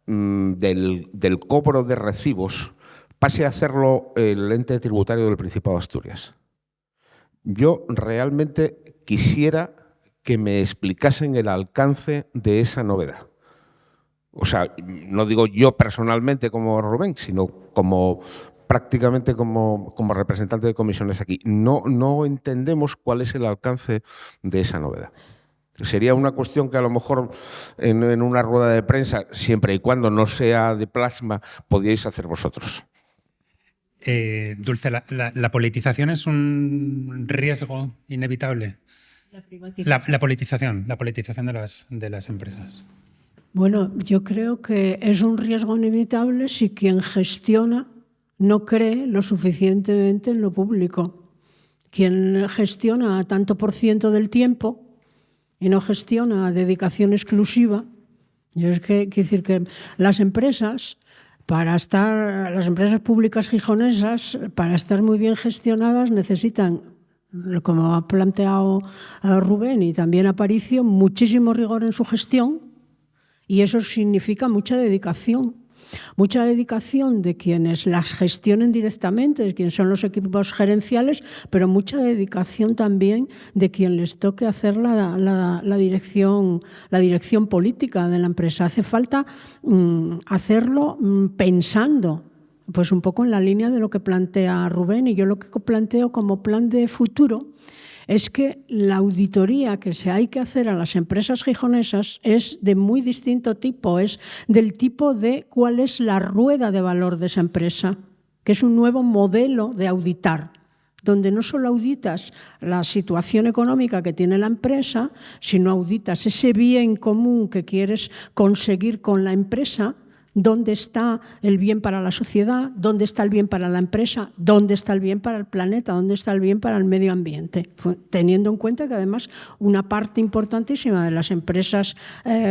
del cobro de recibos, pase a hacerlo el ente tributario del Principado de Asturias. Yo realmente quisiera que me explicasen el alcance de esa novedad. O sea, no digo yo personalmente como Rubén, sino prácticamente como representante de comisiones aquí. No entendemos cuál es el alcance de esa novedad. Sería una cuestión que a lo mejor en una rueda de prensa, siempre y cuando no sea de plasma, podíais hacer vosotros. Dulce, ¿la politización es un riesgo inevitable? La politización de las empresas. Bueno, yo creo que es un riesgo inevitable si quien gestiona no cree lo suficientemente en lo público. Quien gestiona a tanto por ciento del tiempo y no gestiona a dedicación exclusiva. Y es que quiero decir que las empresas públicas gijonesas, para estar muy bien gestionadas, necesitan, como ha planteado Rubén y también Aparicio, muchísimo rigor en su gestión, y eso significa mucha dedicación. Mucha dedicación de quienes las gestionen directamente, de quienes son los equipos gerenciales, pero mucha dedicación también de quien les toque hacer la dirección política de la empresa. Hace falta hacerlo pensando pues un poco en la línea de lo que plantea Rubén, y yo lo que planteo como plan de futuro es que la auditoría que hay que hacer a las empresas gijonesas es de muy distinto tipo, es del tipo de cuál es la rueda de valor de esa empresa, que es un nuevo modelo de auditar. donde no solo auditas la situación económica que tiene la empresa, sino auditas ese bien común que quieres conseguir con la empresa. ¿Dónde está el bien para la sociedad? ¿Dónde está el bien para la empresa? ¿Dónde está el bien para el planeta? ¿Dónde está el bien para el medio ambiente? Teniendo en cuenta que además una parte importantísima de las empresas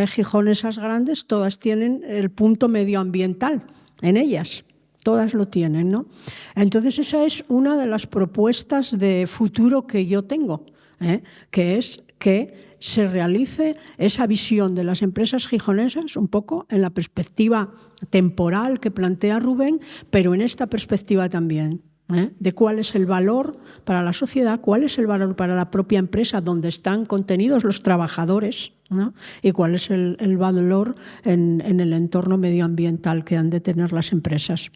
gijonesas grandes, todas tienen el punto medioambiental en ellas. Todas lo tienen, ¿no? Entonces esa es una de las propuestas de futuro que yo tengo, que es que se realice esa visión de las empresas gijonesas un poco en la perspectiva temporal que plantea Rubén, pero en esta perspectiva también, de cuál es el valor para la sociedad, cuál es el valor para la propia empresa donde están contenidos los trabajadores, ¿no? Y cuál es el valor en el entorno medioambiental que han de tener las empresas.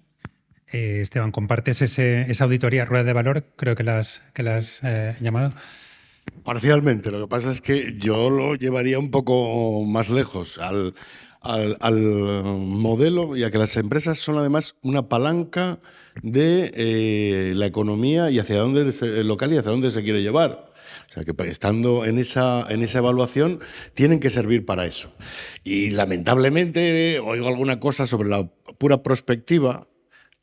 Esteban, ¿compartes esa auditoría rueda de valor? Creo que la has llamado. Parcialmente. Lo que pasa es que yo lo llevaría un poco más lejos al modelo, y a que las empresas son además una palanca de la economía y hacia dónde local y hacia dónde se quiere llevar. O sea, que estando en esa evaluación tienen que servir para eso. Y lamentablemente oigo alguna cosa sobre la pura prospectiva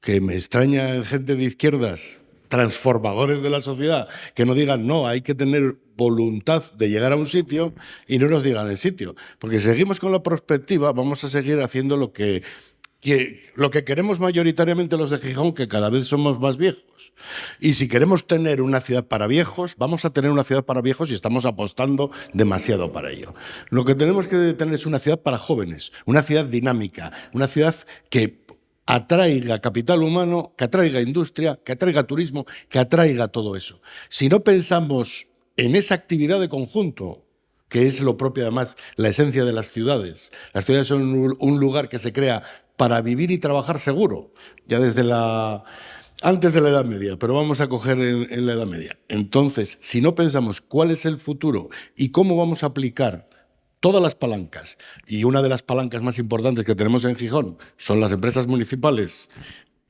que me extraña en gente de izquierdas, transformadores de la sociedad, que no digan no, hay que tener voluntad de llegar a un sitio y no nos digan el sitio. Porque si seguimos con la prospectiva, vamos a seguir haciendo lo que queremos mayoritariamente los de Gijón, que cada vez somos más viejos. Y si queremos tener una ciudad para viejos, vamos a tener una ciudad para viejos y estamos apostando demasiado para ello. Lo que tenemos que tener es una ciudad para jóvenes, una ciudad dinámica, una ciudad que atraiga capital humano, que atraiga industria, que atraiga turismo, que atraiga todo eso. Si no pensamos en esa actividad de conjunto, que es lo propio además, la esencia de las ciudades. Las ciudades son un lugar que se crea para vivir y trabajar seguro, ya desde antes de la Edad Media, pero vamos a coger en la Edad Media. Entonces, si no pensamos cuál es el futuro y cómo vamos a aplicar todas las palancas, y una de las palancas más importantes que tenemos en Gijón son las empresas municipales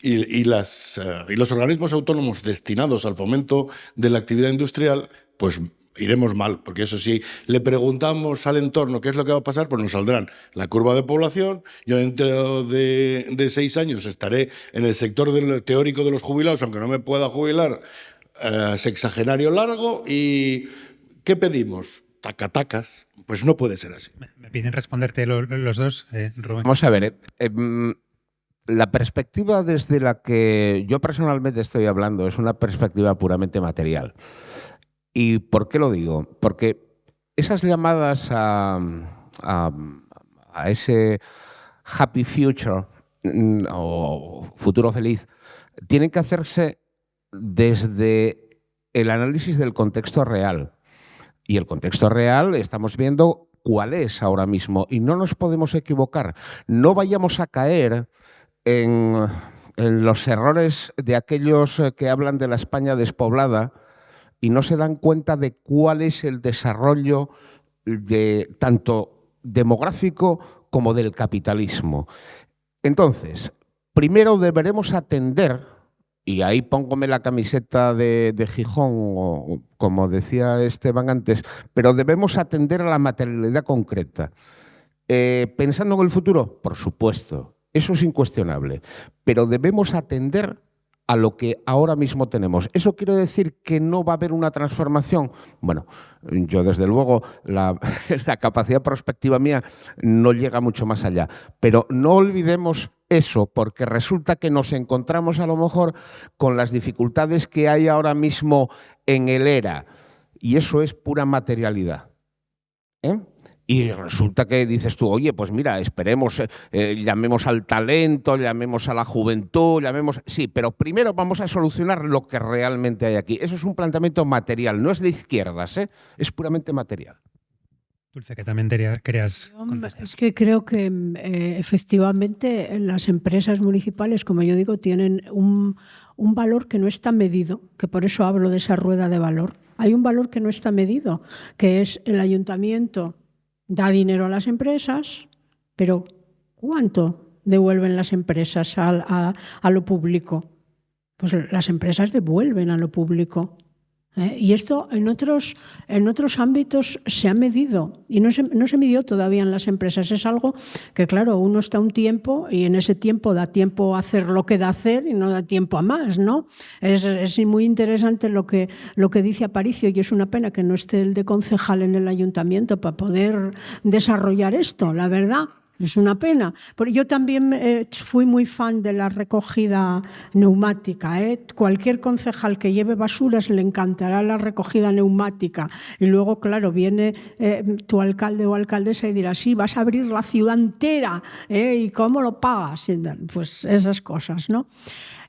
y los organismos autónomos destinados al fomento de la actividad industrial, pues iremos mal, porque eso sí, le preguntamos al entorno qué es lo que va a pasar, pues nos saldrán la curva de población. Yo dentro de 6 años estaré en el sector teórico de los jubilados, aunque no me pueda jubilar, sexagenario largo. ¿Y qué pedimos? Tacatacas. Pues no puede ser así. Me piden responderte los dos, Rubén. Vamos a ver, la perspectiva desde la que yo personalmente estoy hablando es una perspectiva puramente material. ¿Y por qué lo digo? Porque esas llamadas a ese happy future o futuro feliz tienen que hacerse desde el análisis del contexto real. Y el contexto real estamos viendo cuál es ahora mismo y no nos podemos equivocar. No vayamos a caer en los errores de aquellos que hablan de la España despoblada y no se dan cuenta de cuál es el desarrollo tanto demográfico como del capitalismo. Entonces, primero deberemos atender, y ahí póngome la camiseta de Gijón, como decía Esteban antes, pero debemos atender a la materialidad concreta. ¿Pensando en el futuro? Por supuesto, eso es incuestionable, pero debemos atender a lo que ahora mismo tenemos. ¿Eso quiere decir que no va a haber una transformación? Bueno, yo desde luego la capacidad prospectiva mía no llega mucho más allá, pero no olvidemos eso, porque resulta que nos encontramos a lo mejor con las dificultades que hay ahora mismo en el ERA, y eso es pura materialidad. Y resulta que dices tú, oye, pues mira, esperemos, llamemos al talento, llamemos a la juventud, sí, pero primero vamos a solucionar lo que realmente hay aquí. Eso es un planteamiento material, no es de izquierdas, es puramente material. Dulce, que también querías contestar. Es que creo que efectivamente las empresas municipales, como yo digo, tienen un valor que no está medido, que por eso hablo de esa rueda de valor. Hay un valor que no está medido, que es el ayuntamiento da dinero a las empresas, pero ¿cuánto devuelven las empresas a lo público? pues las empresas devuelven a lo público. Y esto en otros ámbitos se ha medido y no se midió todavía en las empresas. Es algo que, claro, uno está un tiempo y en ese tiempo da tiempo a hacer lo que da hacer y no da tiempo a más, ¿no? Es muy interesante lo que dice Aparicio, y es una pena que no esté el de concejal en el ayuntamiento para poder desarrollar esto, la verdad. Es una pena. Porque yo también fui muy fan de la recogida neumática. Cualquier concejal que lleve basuras le encantará la recogida neumática. Y luego, claro, viene tu alcalde o alcaldesa y dirá, sí, vas a abrir la ciudad entera, ¿y cómo lo pagas? Pues esas cosas, ¿no?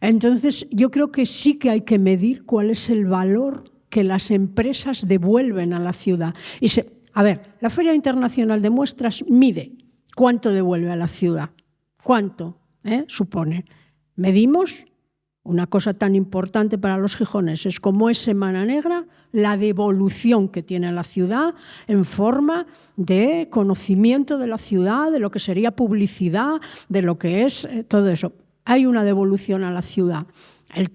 Entonces, yo creo que sí que hay que medir cuál es el valor que las empresas devuelven a la ciudad. A ver, la Feria Internacional de Muestras mide ¿cuánto devuelve a la ciudad? ¿Cuánto supone? Medimos una cosa tan importante para los gijoneses como es Semana Negra, la devolución que tiene la ciudad en forma de conocimiento de la ciudad, de lo que sería publicidad, de lo que es todo eso. Hay una devolución a la ciudad.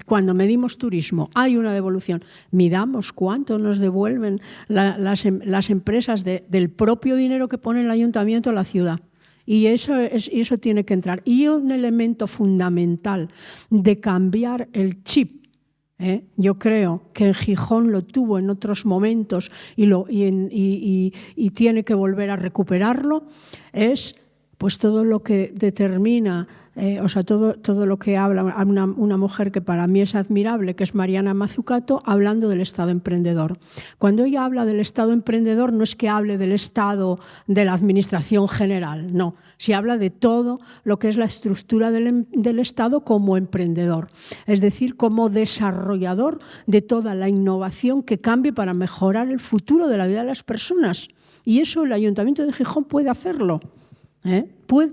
Cuando medimos turismo, hay una devolución. Midamos cuánto nos devuelven las empresas del propio dinero que pone el ayuntamiento a la ciudad. Y eso tiene que entrar. Y un elemento fundamental de cambiar el chip, yo creo que en Gijón lo tuvo en otros momentos y tiene que volver a recuperarlo, es pues todo lo que determina, todo lo que habla una mujer que para mí es admirable, que es Mariana Mazzucato, hablando del Estado emprendedor. Cuando ella habla del Estado emprendedor, no es que hable del Estado de la Administración general, no. Se habla de todo lo que es la estructura del Estado como emprendedor, es decir, como desarrollador de toda la innovación que cambie para mejorar el futuro de la vida de las personas. Y eso el Ayuntamiento de Gijón puede hacerlo.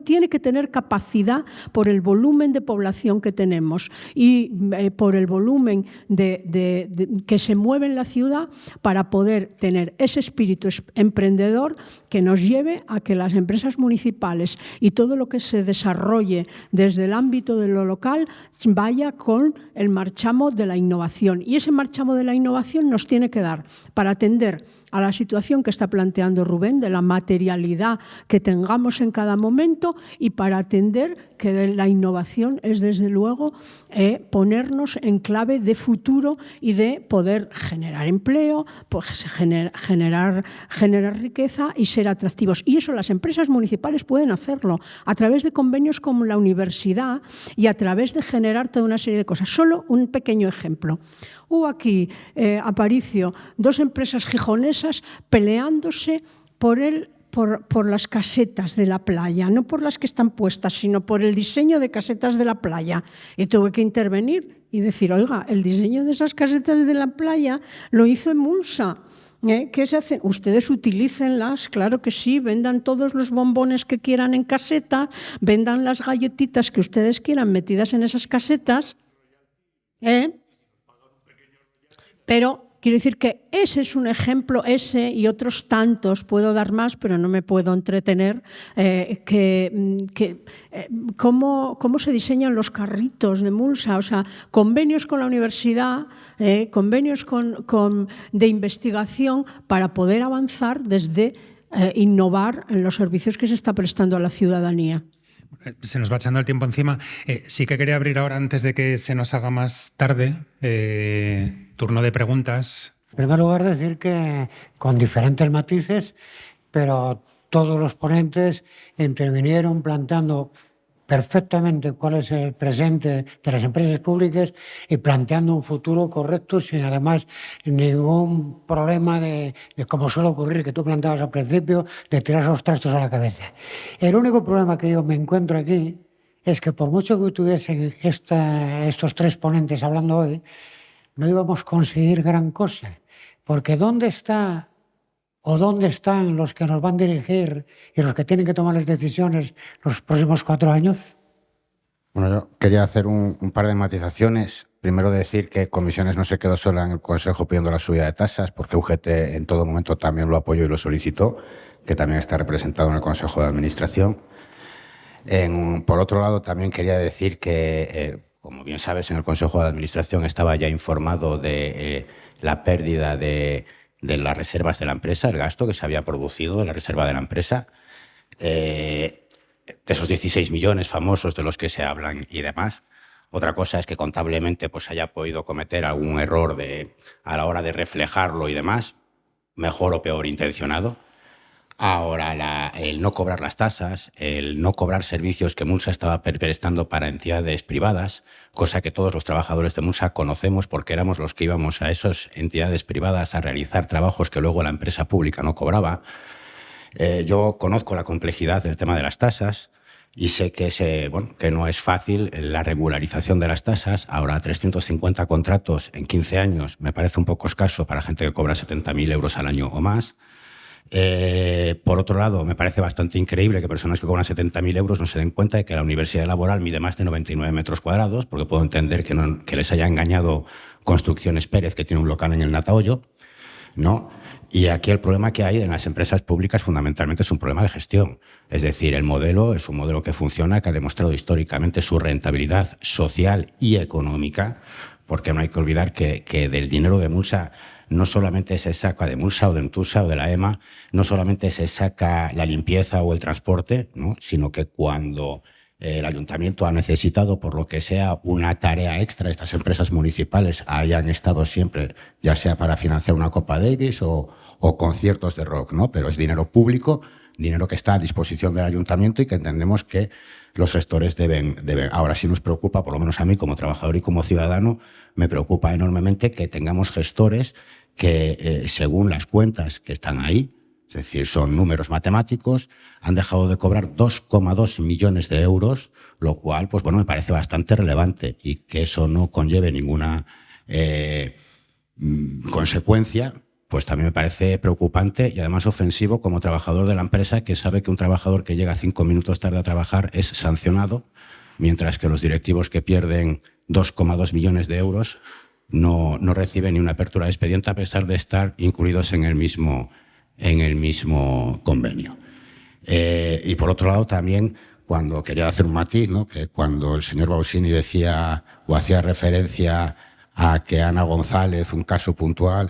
Tiene que tener capacidad por el volumen de población que tenemos y por el volumen que se mueve en la ciudad para poder tener ese espíritu emprendedor que nos lleve a que las empresas municipales y todo lo que se desarrolle desde el ámbito de lo local vaya con el marchamo de la innovación. Y ese marchamo de la innovación nos tiene que dar para atender a la situación que está planteando Rubén, de la materialidad que tengamos en cada momento y para atender que la innovación es, desde luego, ponernos en clave de futuro y de poder generar empleo, pues, generar riqueza y ser atractivos. Y eso las empresas municipales pueden hacerlo a través de convenios con la universidad y a través de generar toda una serie de cosas. Solo un pequeño ejemplo. Hubo aquí, Aparicio, dos empresas gijonesas peleándose por las casetas de la playa, no por las que están puestas, sino por el diseño de casetas de la playa. Y tuve que intervenir y decir, oiga, el diseño de esas casetas de la playa lo hizo Emulsa. ¿Qué se hace? Ustedes utilícenlas, claro que sí, vendan todos los bombones que quieran en caseta, vendan las galletitas que ustedes quieran metidas en esas casetas, Pero quiero decir que ese es un ejemplo, ese y otros tantos, puedo dar más, pero no me puedo entretener, cómo se diseñan los carritos de Mulsa, o sea, convenios con la universidad, convenios de investigación para poder avanzar desde innovar en los servicios que se está prestando a la ciudadanía. Se nos va echando el tiempo encima. Sí que quería abrir ahora, antes de que se nos haga más tarde, turno de preguntas. En primer lugar, decir que con diferentes matices, pero todos los ponentes intervinieron planteando perfectamente cuál es el presente de las empresas públicas y planteando un futuro correcto sin además ningún problema de como suele ocurrir, que tú planteabas al principio, de tirar los trastos a la cabeza. El único problema que yo me encuentro aquí es que por mucho que tuviesen estos tres ponentes hablando hoy, no íbamos a conseguir gran cosa, porque ¿dónde están los que nos van a dirigir y los que tienen que tomar las decisiones los próximos 4 años? Bueno, yo quería hacer un par de matizaciones. Primero, decir que Comisiones no se quedó sola en el Consejo pidiendo la subida de tasas, porque UGT en todo momento también lo apoyó y lo solicitó, que también está representado en el Consejo de Administración. Por otro lado, también quería decir que como bien sabes, en el Consejo de Administración estaba ya informado de la pérdida de las reservas de la empresa, el gasto que se había producido de la reserva de la empresa, de esos 16 millones famosos de los que se hablan y demás. Otra cosa es que contablemente pues haya podido cometer algún error a la hora de reflejarlo y demás, mejor o peor intencionado. Ahora, el no cobrar las tasas, el no cobrar servicios que Mulsa estaba prestando para entidades privadas, cosa que todos los trabajadores de Mulsa conocemos porque éramos los que íbamos a esas entidades privadas a realizar trabajos que luego la empresa pública no cobraba. Yo conozco la complejidad del tema de las tasas y sé que no es fácil la regularización de las tasas. Ahora, 350 contratos en 15 años me parece un poco escaso para gente que cobra 70.000 euros al año o más. Por otro lado, me parece bastante increíble que personas que cobran 70.000 euros no se den cuenta de que la Universidad Laboral mide más de 99 metros cuadrados, porque puedo entender que les haya engañado Construcciones Pérez, que tiene un local en el Natahoyo, ¿no? Y aquí el problema que hay en las empresas públicas fundamentalmente es un problema de gestión. Es decir, el modelo es un modelo que funciona, que ha demostrado históricamente su rentabilidad social y económica, porque no hay que olvidar que del dinero de Mulsa no solamente se saca de Mulsa o de Entusa o de la EMA, no solamente se saca la limpieza o el transporte, ¿no? Sino que cuando el ayuntamiento ha necesitado, por lo que sea, una tarea extra, estas empresas municipales hayan estado siempre, ya sea para financiar una Copa Davis o conciertos de rock, ¿no? Pero es dinero público, dinero que está a disposición del ayuntamiento y que entendemos que los gestores deben. Ahora sí nos preocupa, por lo menos a mí como trabajador y como ciudadano, me preocupa enormemente que tengamos gestores que, según las cuentas que están ahí, es decir, son números matemáticos, han dejado de cobrar 2,2 millones de euros, lo cual, pues bueno, me parece bastante relevante y que eso no conlleve ninguna consecuencia, pues también me parece preocupante y además ofensivo como trabajador de la empresa, que sabe que un trabajador que llega 5 minutos tarde a trabajar es sancionado, mientras que los directivos que pierden 2,2 millones de euros no reciben ni una apertura de expediente a pesar de estar incluidos en el mismo convenio. Y por otro lado también, cuando quería hacer un matiz, ¿no? Que cuando el señor Bausini decía o hacía referencia a que Ana González, un caso puntual,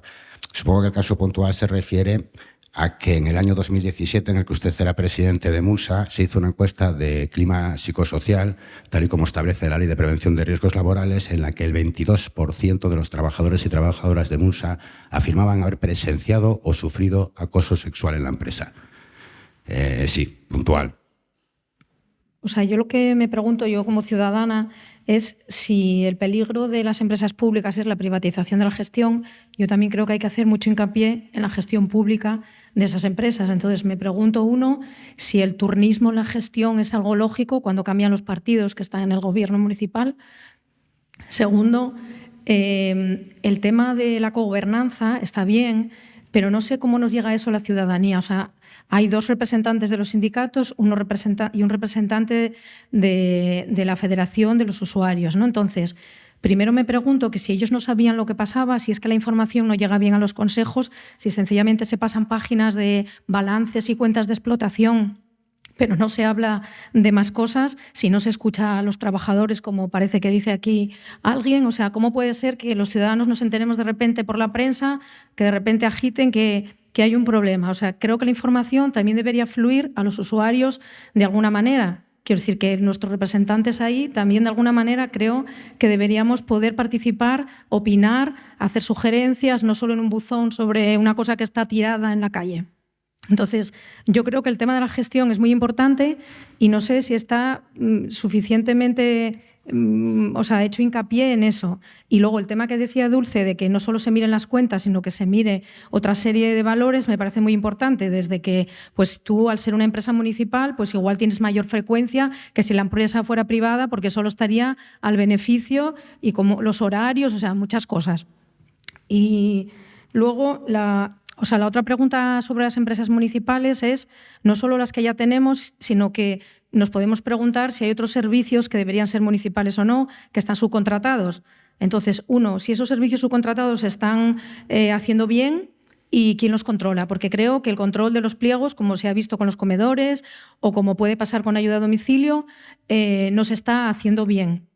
supongo que el caso puntual se refiere a que en el año 2017, en el que usted era presidente de Mulsa, se hizo una encuesta de clima psicosocial, tal y como establece la Ley de Prevención de Riesgos Laborales, en la que el 22% de los trabajadores y trabajadoras de Mulsa afirmaban haber presenciado o sufrido acoso sexual en la empresa. Sí, puntual. O sea, yo lo que me pregunto yo como ciudadana es si el peligro de las empresas públicas es la privatización de la gestión. Yo también creo que hay que hacer mucho hincapié en la gestión pública de esas empresas. Entonces me pregunto, uno, si el turnismo en la gestión es algo lógico cuando cambian los partidos que están en el gobierno municipal. Segundo, el tema de la cogobernanza está bien, pero no sé cómo nos llega eso a la ciudadanía. O sea, hay 2 representantes de los sindicatos y un representante de la Federación de los Usuarios, ¿no? Entonces, primero me pregunto que si ellos no sabían lo que pasaba, si es que la información no llega bien a los consejos, si sencillamente se pasan páginas de balances y cuentas de explotación, pero no se habla de más cosas, si no se escucha a los trabajadores, como parece que dice aquí alguien. O sea, ¿cómo puede ser que los ciudadanos nos enteremos de repente por la prensa, que de repente agiten que hay un problema? O sea, creo que la información también debería fluir a los usuarios de alguna manera. Quiero decir que nuestros representantes ahí también de alguna manera creo que deberíamos poder participar, opinar, hacer sugerencias, no solo en un buzón sobre una cosa que está tirada en la calle. Entonces, yo creo que el tema de la gestión es muy importante y no sé si está suficientemente hecho hincapié en eso. Y luego el tema que decía Dulce de que no solo se miren las cuentas, sino que se mire otra serie de valores, me parece muy importante. Desde que pues tú, al ser una empresa municipal, pues igual tienes mayor frecuencia que si la empresa fuera privada, porque solo estaría al beneficio y como los horarios, o sea, muchas cosas. Y luego la otra pregunta sobre las empresas municipales es no solo las que ya tenemos, sino que nos podemos preguntar si hay otros servicios que deberían ser municipales o no, que están subcontratados. Entonces, uno, si esos servicios subcontratados se están haciendo bien y quién los controla, porque creo que el control de los pliegos, como se ha visto con los comedores o como puede pasar con ayuda a domicilio, no se está haciendo bien.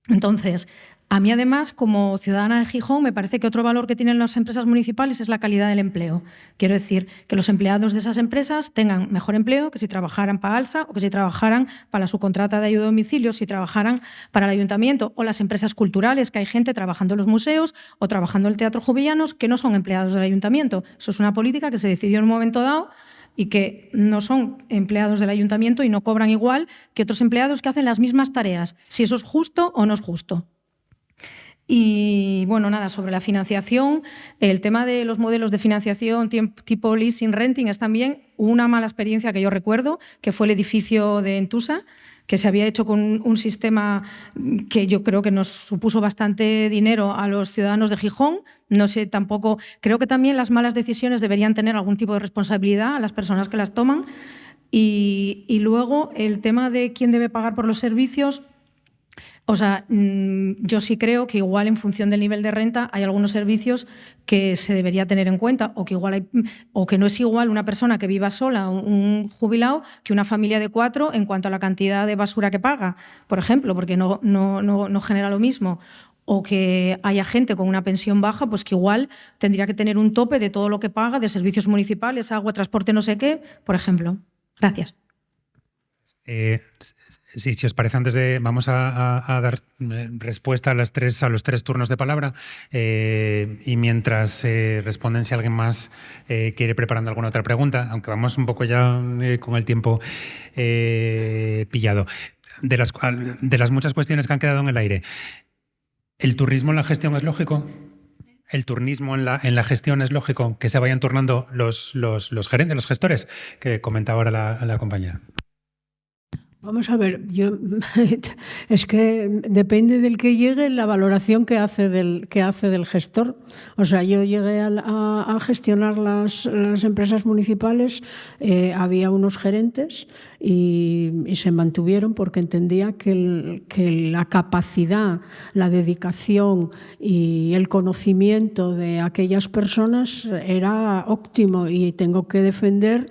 Entonces, a mí además, como ciudadana de Gijón, me parece que otro valor que tienen las empresas municipales es la calidad del empleo. Quiero decir, que los empleados de esas empresas tengan mejor empleo que si trabajaran para ALSA o que si trabajaran para la subcontrata de ayuda a domicilio, si trabajaran para el ayuntamiento, o las empresas culturales, que hay gente trabajando en los museos o trabajando en el Teatro Jovellanos que no son empleados del ayuntamiento. Eso es una política que se decidió en un momento dado y que no son empleados del ayuntamiento y no cobran igual que otros empleados que hacen las mismas tareas. Si eso es justo o no es justo. Y bueno, nada, sobre la financiación, el tema de los modelos de financiación tipo leasing, renting, es también una mala experiencia que yo recuerdo, que fue el edificio de Entusa, que se había hecho con un sistema que yo creo que nos supuso bastante dinero a los ciudadanos de Gijón. No sé, tampoco, creo que también las malas decisiones deberían tener algún tipo de responsabilidad a las personas que las toman. Y luego el tema de quién debe pagar por los servicios. O sea, yo sí creo que igual en función del nivel de renta hay algunos servicios que se debería tener en cuenta, o que igual o que no es igual una persona que viva sola, un jubilado, que una familia de 4 en cuanto a la cantidad de basura que paga, por ejemplo, porque no genera lo mismo. O que haya gente con una pensión baja, pues que igual tendría que tener un tope de todo lo que paga de servicios municipales, agua, transporte, no sé qué, por ejemplo. Gracias. Sí, si os parece, vamos a dar respuesta a los tres turnos de palabra, y mientras responden, si alguien más quiere preparando alguna otra pregunta, aunque vamos un poco ya con el tiempo pillado. De las muchas cuestiones que han quedado en el aire, ¿el turnismo en la gestión es lógico? ¿El turnismo en la gestión es lógico? ¿Que se vayan turnando los gerentes, los gestores? Que comentaba ahora la compañera. Vamos a ver, es que depende del que llegue la valoración que hace del gestor. O sea, yo llegué a gestionar las empresas municipales, había unos gerentes y se mantuvieron porque entendía que la capacidad, la dedicación y el conocimiento de aquellas personas era óptimo, y tengo que defender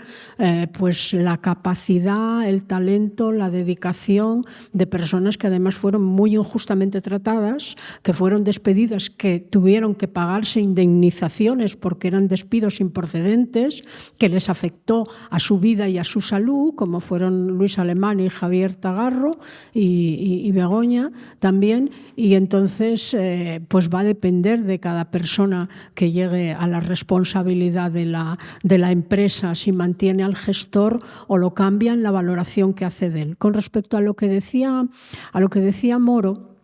pues la capacidad, el talento, la dedicación de personas que además fueron muy injustamente tratadas, que fueron despedidas, que tuvieron que pagarse indemnizaciones porque eran despidos improcedentes, que les afectó a su vida y a su salud, como fueron Luis Alemán y Javier Tagarro y Begoña también. Y entonces pues va a depender de cada persona que llegue a la responsabilidad de la empresa, si mantiene al gestor o lo cambia en la valoración que hace de él. Con respecto a lo que decía Moro,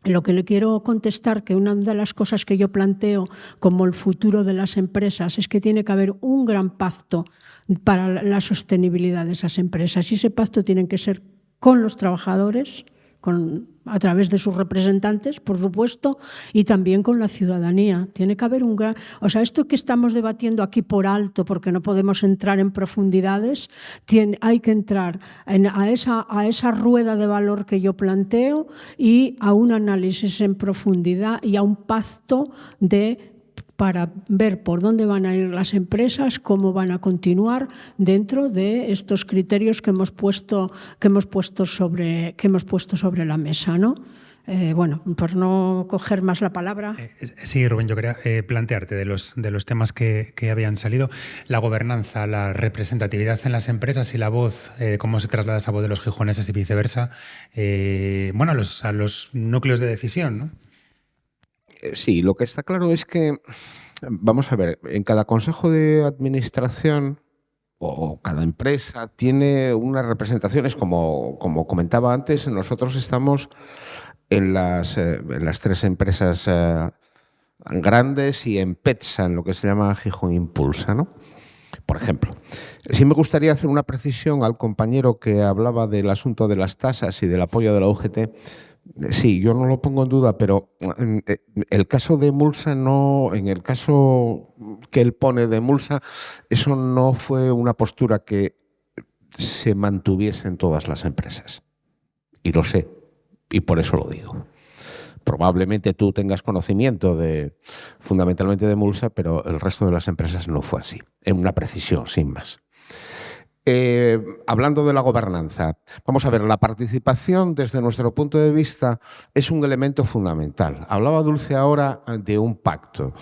lo que le quiero contestar, que una de las cosas que yo planteo como el futuro de las empresas es que tiene que haber un gran pacto para la sostenibilidad de esas empresas, y ese pacto tiene que ser con los trabajadores, a través de sus representantes, por supuesto, y también con la ciudadanía. Tiene que haber un gran... O sea, esto que estamos debatiendo aquí por alto, porque no podemos entrar en profundidades, hay que entrar a esa rueda de valor que yo planteo, y a un análisis en profundidad y a un pacto para ver por dónde van a ir las empresas, cómo van a continuar dentro de estos criterios que hemos puesto sobre la mesa, ¿no? Bueno, por no coger más la palabra. Sí, Rubén, yo quería plantearte de los temas que habían salido, la gobernanza, la representatividad en las empresas y la voz, cómo se traslada esa voz de los gijoneses y viceversa, bueno, a los núcleos de decisión, ¿no? Sí, lo que está claro es que, vamos a ver, en cada consejo de administración o cada empresa tiene unas representaciones, como comentaba antes. Nosotros estamos en las 3 empresas grandes y en PETSA, en lo que se llama Gijón Impulsa, ¿no? Por ejemplo, sí me gustaría hacer una precisión al compañero que hablaba del asunto de las tasas y del apoyo de la UGT. Sí, yo no lo pongo en duda, pero el caso de Mulsa en el caso que él pone de Mulsa, eso no fue una postura que se mantuviese en todas las empresas. Y lo sé, y por eso lo digo. Probablemente tú tengas conocimiento fundamentalmente de Mulsa, pero el resto de las empresas no fue así. En una precisión, sin más. Hablando de la gobernanza, vamos a ver, la participación desde nuestro punto de vista es un elemento fundamental. Hablaba Dulce ahora de un pacto.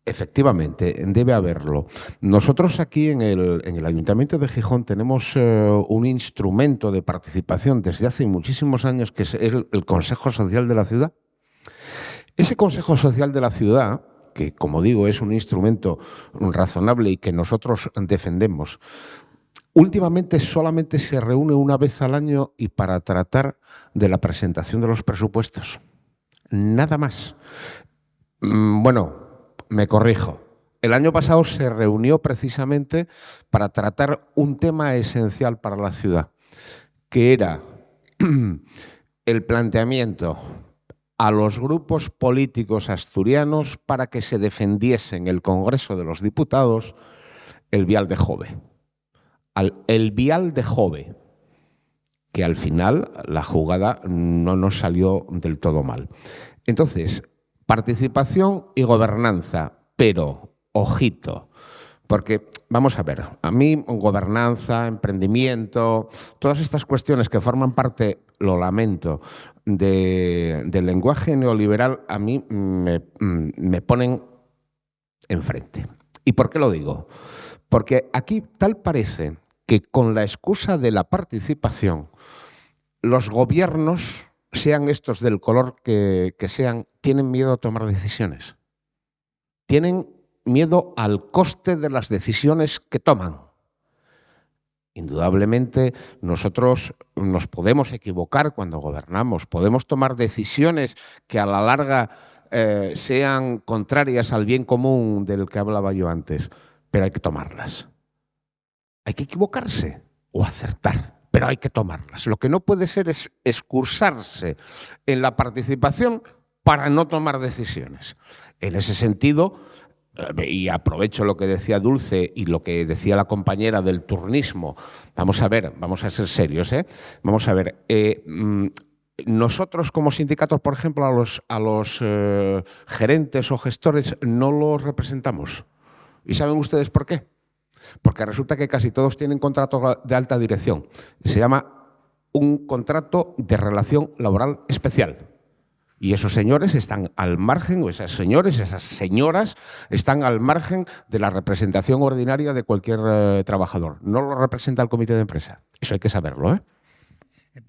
Efectivamente, debe haberlo. Nosotros aquí en el Ayuntamiento de Gijón tenemos un instrumento de participación desde hace muchísimos años que es el Consejo Social de la Ciudad. Ese Consejo Social de la Ciudad, que como digo es un instrumento razonable y que nosotros defendemos, últimamente solamente se reúne una vez al año y para tratar de la presentación de los presupuestos. Nada más. Bueno, me corrijo. El año pasado se reunió precisamente para tratar un tema esencial para la ciudad, que era el planteamiento a los grupos políticos asturianos para que se defendiese en el Congreso de los Diputados el vial de Jove. El vial de Jove, que al final la jugada no nos salió del todo mal. Entonces, participación y gobernanza, pero, ojito, porque, vamos a ver, a mí gobernanza, emprendimiento, todas estas cuestiones que forman parte, lo lamento, del lenguaje neoliberal, a mí me ponen enfrente. ¿Y por qué lo digo? Porque aquí tal parece que con la excusa de la participación, los gobiernos, sean estos del color que sean, tienen miedo a tomar decisiones. Tienen miedo al coste de las decisiones que toman. Indudablemente, nosotros nos podemos equivocar cuando gobernamos, podemos tomar decisiones que a la larga sean contrarias al bien común del que hablaba yo antes, pero hay que tomarlas. Hay que equivocarse o acertar, pero hay que tomarlas. Lo que no puede ser es excursarse en la participación para no tomar decisiones. En ese sentido, y aprovecho lo que decía Dulce y lo que decía la compañera del turnismo, vamos a ver, vamos a ser serios, vamos a ver, nosotros como sindicatos, por ejemplo, a los gerentes o gestores no los representamos. ¿Y saben ustedes por qué? Porque resulta que casi todos tienen contrato de alta dirección. Se llama un contrato de relación laboral especial. Y esos señores están al margen, o esas señores, esas señoras, están al margen de la representación ordinaria de cualquier trabajador. No lo representa el comité de empresa. Eso hay que saberlo, ¿eh?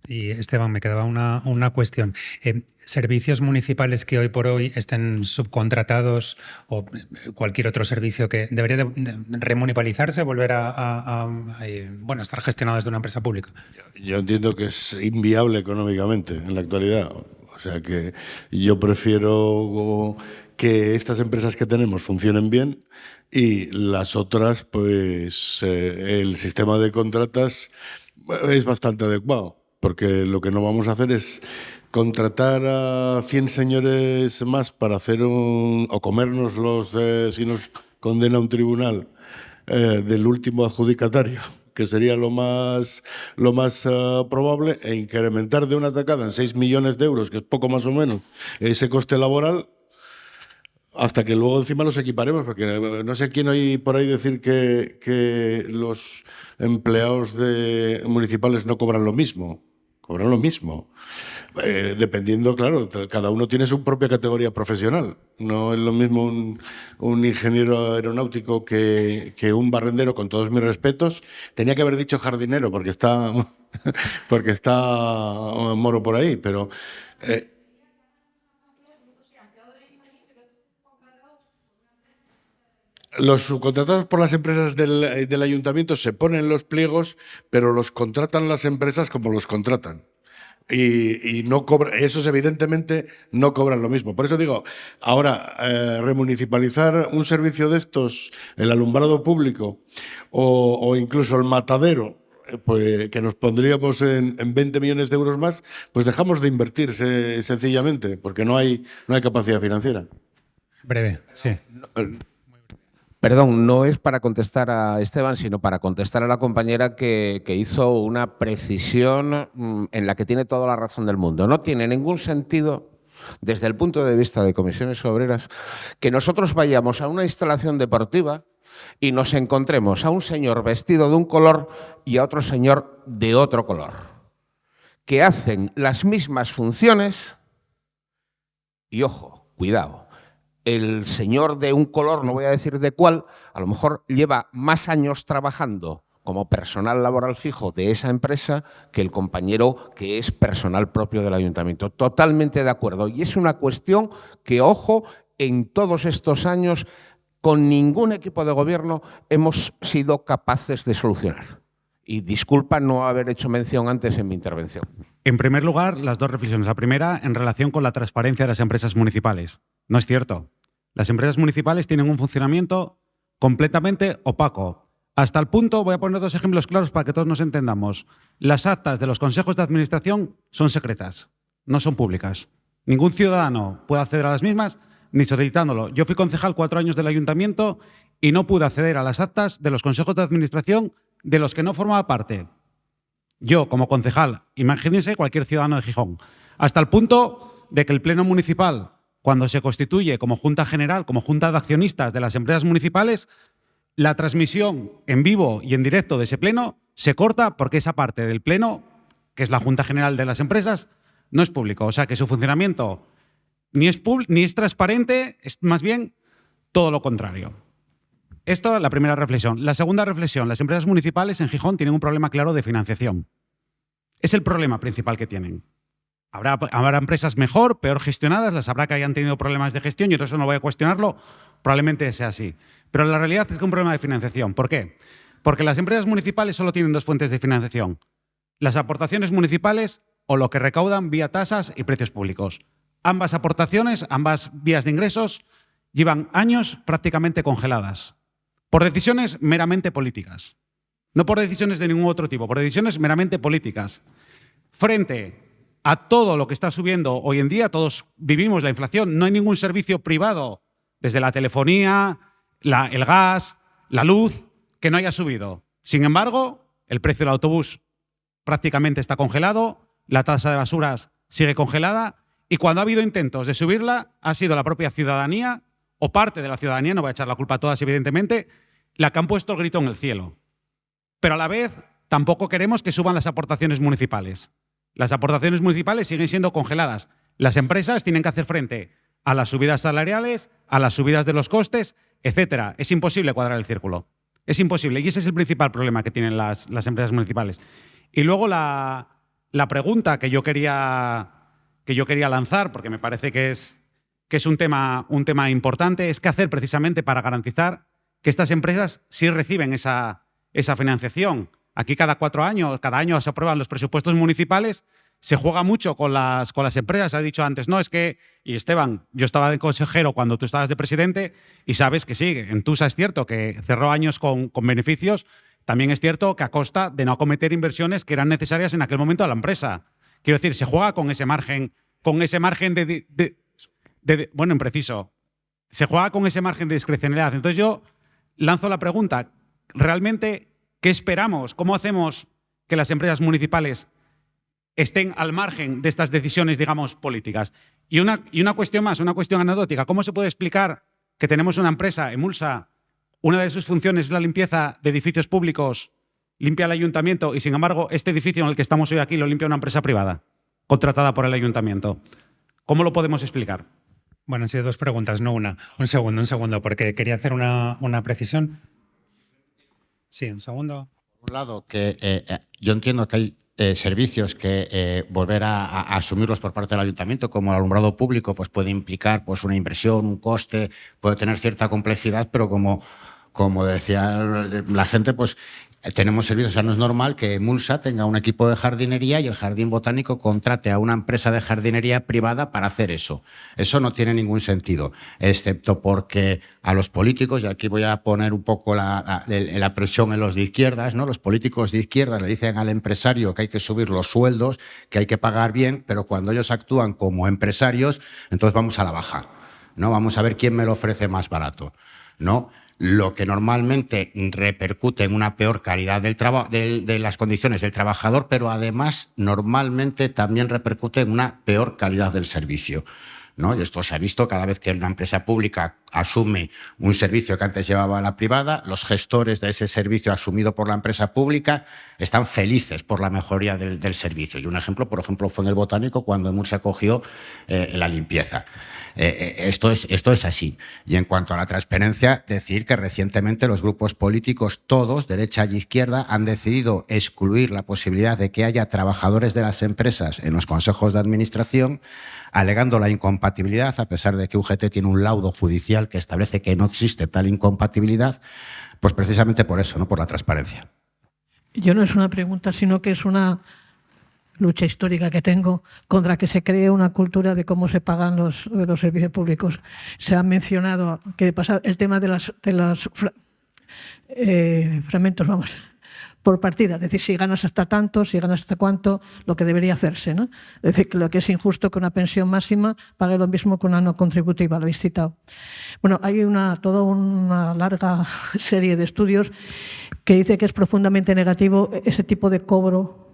Y Esteban, me quedaba una cuestión. ¿Servicios municipales que hoy por hoy estén subcontratados o cualquier otro servicio que debería de remunicipalizarse, volver a estar gestionado desde una empresa pública? Yo entiendo que es inviable económicamente en la actualidad. O sea que yo prefiero que estas empresas que tenemos funcionen bien y las otras, pues el sistema de contratas es bastante adecuado. Porque lo que no vamos a hacer es contratar a 100 señores más para hacer o comérnoslos, si nos condena un tribunal, del último adjudicatario, que sería lo más probable, e incrementar de una tacada en 6 millones de euros, que es poco más o menos, ese coste laboral, hasta que luego encima los equiparemos, porque no sé quién hay por ahí decir que los empleados municipales no cobran lo mismo. Cobran lo mismo. Dependiendo, claro, cada uno tiene su propia categoría profesional. No es lo mismo un ingeniero aeronáutico que un barrendero, con todos mis respetos. Tenía que haber dicho jardinero porque está Moro por ahí, pero... Los subcontratados por las empresas del ayuntamiento se ponen los pliegos, pero los contratan las empresas como los contratan. Y no cobran, esos evidentemente no cobran lo mismo. Por eso digo, ahora, remunicipalizar un servicio de estos, el alumbrado público o incluso el matadero, pues, que nos pondríamos en 20 millones de euros más, pues dejamos de invertir sencillamente, porque no hay capacidad financiera. Breve, sí. Perdón, no es para contestar a Esteban, sino para contestar a la compañera que hizo una precisión en la que tiene toda la razón del mundo. No tiene ningún sentido desde el punto de vista de comisiones obreras, que nosotros vayamos a una instalación deportiva y nos encontremos a un señor vestido de un color y a otro señor de otro color, que hacen las mismas funciones y, ojo, cuidado, el señor de un color, no voy a decir de cuál, a lo mejor lleva más años trabajando como personal laboral fijo de esa empresa que el compañero que es personal propio del ayuntamiento. Totalmente de acuerdo. Y es una cuestión que, ojo, en todos estos años, con ningún equipo de gobierno hemos sido capaces de solucionar. Y disculpa no haber hecho mención antes en mi intervención. En primer lugar, las dos reflexiones. La primera, en relación con la transparencia de las empresas municipales. No es cierto. Las empresas municipales tienen un funcionamiento completamente opaco. Hasta el punto, voy a poner dos ejemplos claros para que todos nos entendamos. Las actas de los consejos de administración son secretas, no son públicas. Ningún ciudadano puede acceder a las mismas ni solicitándolo. Yo fui concejal 4 años del ayuntamiento y no pude acceder a las actas de los consejos de administración de los que no formaba parte. Yo, como concejal, imagínense cualquier ciudadano de Gijón, hasta el punto de que el Pleno Municipal, cuando se constituye como Junta General, como Junta de Accionistas de las empresas municipales, la transmisión en vivo y en directo de ese pleno se corta porque esa parte del pleno, que es la Junta General de las empresas, no es público. O sea que su funcionamiento ni es transparente, es más bien todo lo contrario. Esto es la primera reflexión. La segunda reflexión, las empresas municipales en Gijón tienen un problema claro de financiación. Es el problema principal que tienen. Habrá empresas mejor, peor gestionadas, las habrá que hayan tenido problemas de gestión, y eso no voy a cuestionarlo, probablemente sea así. Pero la realidad es que es un problema de financiación. ¿Por qué? Porque las empresas municipales solo tienen dos fuentes de financiación: las aportaciones municipales o lo que recaudan vía tasas y precios públicos. Ambas aportaciones, ambas vías de ingresos, llevan años prácticamente congeladas, por decisiones meramente políticas. No por decisiones de ningún otro tipo, por decisiones meramente políticas. Frente a todo lo que está subiendo hoy en día, todos vivimos la inflación, no hay ningún servicio privado, desde la telefonía, el gas, la luz, que no haya subido. Sin embargo, el precio del autobús prácticamente está congelado, la tasa de basuras sigue congelada, y cuando ha habido intentos de subirla, ha sido la propia ciudadanía, o parte de la ciudadanía, no voy a echar la culpa a todas evidentemente, la que han puesto el grito en el cielo. Pero a la vez, tampoco queremos que suban las aportaciones municipales. Las aportaciones municipales siguen siendo congeladas. Las empresas tienen que hacer frente a las subidas salariales, a las subidas de los costes, etcétera. Es imposible cuadrar el círculo. Es imposible. Y ese es el principal problema que tienen las empresas municipales. Y luego la pregunta que yo quería lanzar, porque me parece que es un tema importante, es qué hacer precisamente para garantizar que estas empresas sí reciben esa financiación. Aquí cada año se aprueban los presupuestos municipales, se juega mucho con las empresas. Se ha dicho antes, no, es que, y Esteban, yo estaba de consejero cuando tú estabas de presidente y sabes que sí, en Tusa es cierto que cerró años con beneficios, también es cierto que a costa de no acometer inversiones que eran necesarias en aquel momento a la empresa. Quiero decir, se juega con ese margen bueno, impreciso, se juega con ese margen de discrecionalidad. Entonces yo lanzo la pregunta, ¿realmente qué esperamos? ¿Cómo hacemos que las empresas municipales estén al margen de estas decisiones, digamos, políticas? Y una cuestión más, una cuestión anecdótica. ¿Cómo se puede explicar que tenemos una empresa, Emulsa, una de sus funciones es la limpieza de edificios públicos, limpia el ayuntamiento, y sin embargo este edificio en el que estamos hoy aquí lo limpia una empresa privada, contratada por el ayuntamiento? ¿Cómo lo podemos explicar? Bueno, han sido dos preguntas, no una. Un segundo, porque quería hacer una precisión. Sí, un segundo. Por un lado, que yo entiendo que hay servicios que volver a asumirlos por parte del ayuntamiento, como el alumbrado público, pues puede implicar pues una inversión, un coste, puede tener cierta complejidad, pero como decía la gente, pues tenemos servicios. O sea, no es normal que Mulsa tenga un equipo de jardinería y el Jardín Botánico contrate a una empresa de jardinería privada para hacer eso. Eso no tiene ningún sentido, excepto porque a los políticos, y aquí voy a poner un poco la presión en los de izquierdas, ¿no? Los políticos de izquierdas le dicen al empresario que hay que subir los sueldos, que hay que pagar bien, pero cuando ellos actúan como empresarios, entonces vamos a la baja, ¿no? Vamos a ver quién me lo ofrece más barato, ¿no? lo que normalmente repercute en una peor calidad de las condiciones del trabajador, pero además normalmente también repercute en una peor calidad del servicio, ¿no? Y esto se ha visto cada vez que una empresa pública asume un servicio que antes llevaba a la privada, los gestores de ese servicio asumido por la empresa pública están felices por la mejoría del servicio. Y un ejemplo, por ejemplo, fue en el Botánico cuando EMUR se acogió la limpieza. Esto es así. Y en cuanto a la transparencia, decir que recientemente los grupos políticos, todos, derecha y izquierda, han decidido excluir la posibilidad de que haya trabajadores de las empresas en los consejos de administración, alegando la incompatibilidad, a pesar de que UGT tiene un laudo judicial que establece que no existe tal incompatibilidad, pues precisamente por eso, ¿no? Por la transparencia. Yo no es una pregunta, sino que es una lucha histórica que tengo contra que se cree una cultura de cómo se pagan los servicios públicos. Se ha mencionado que pasa el tema de los fragmentos, vamos, por partida, es decir, si ganas hasta tanto, si ganas hasta cuánto, lo que debería hacerse, ¿no? Es decir, que lo que es injusto que una pensión máxima pague lo mismo que una no contributiva, lo habéis citado. Bueno, hay toda una larga serie de estudios que dice que es profundamente negativo ese tipo de cobro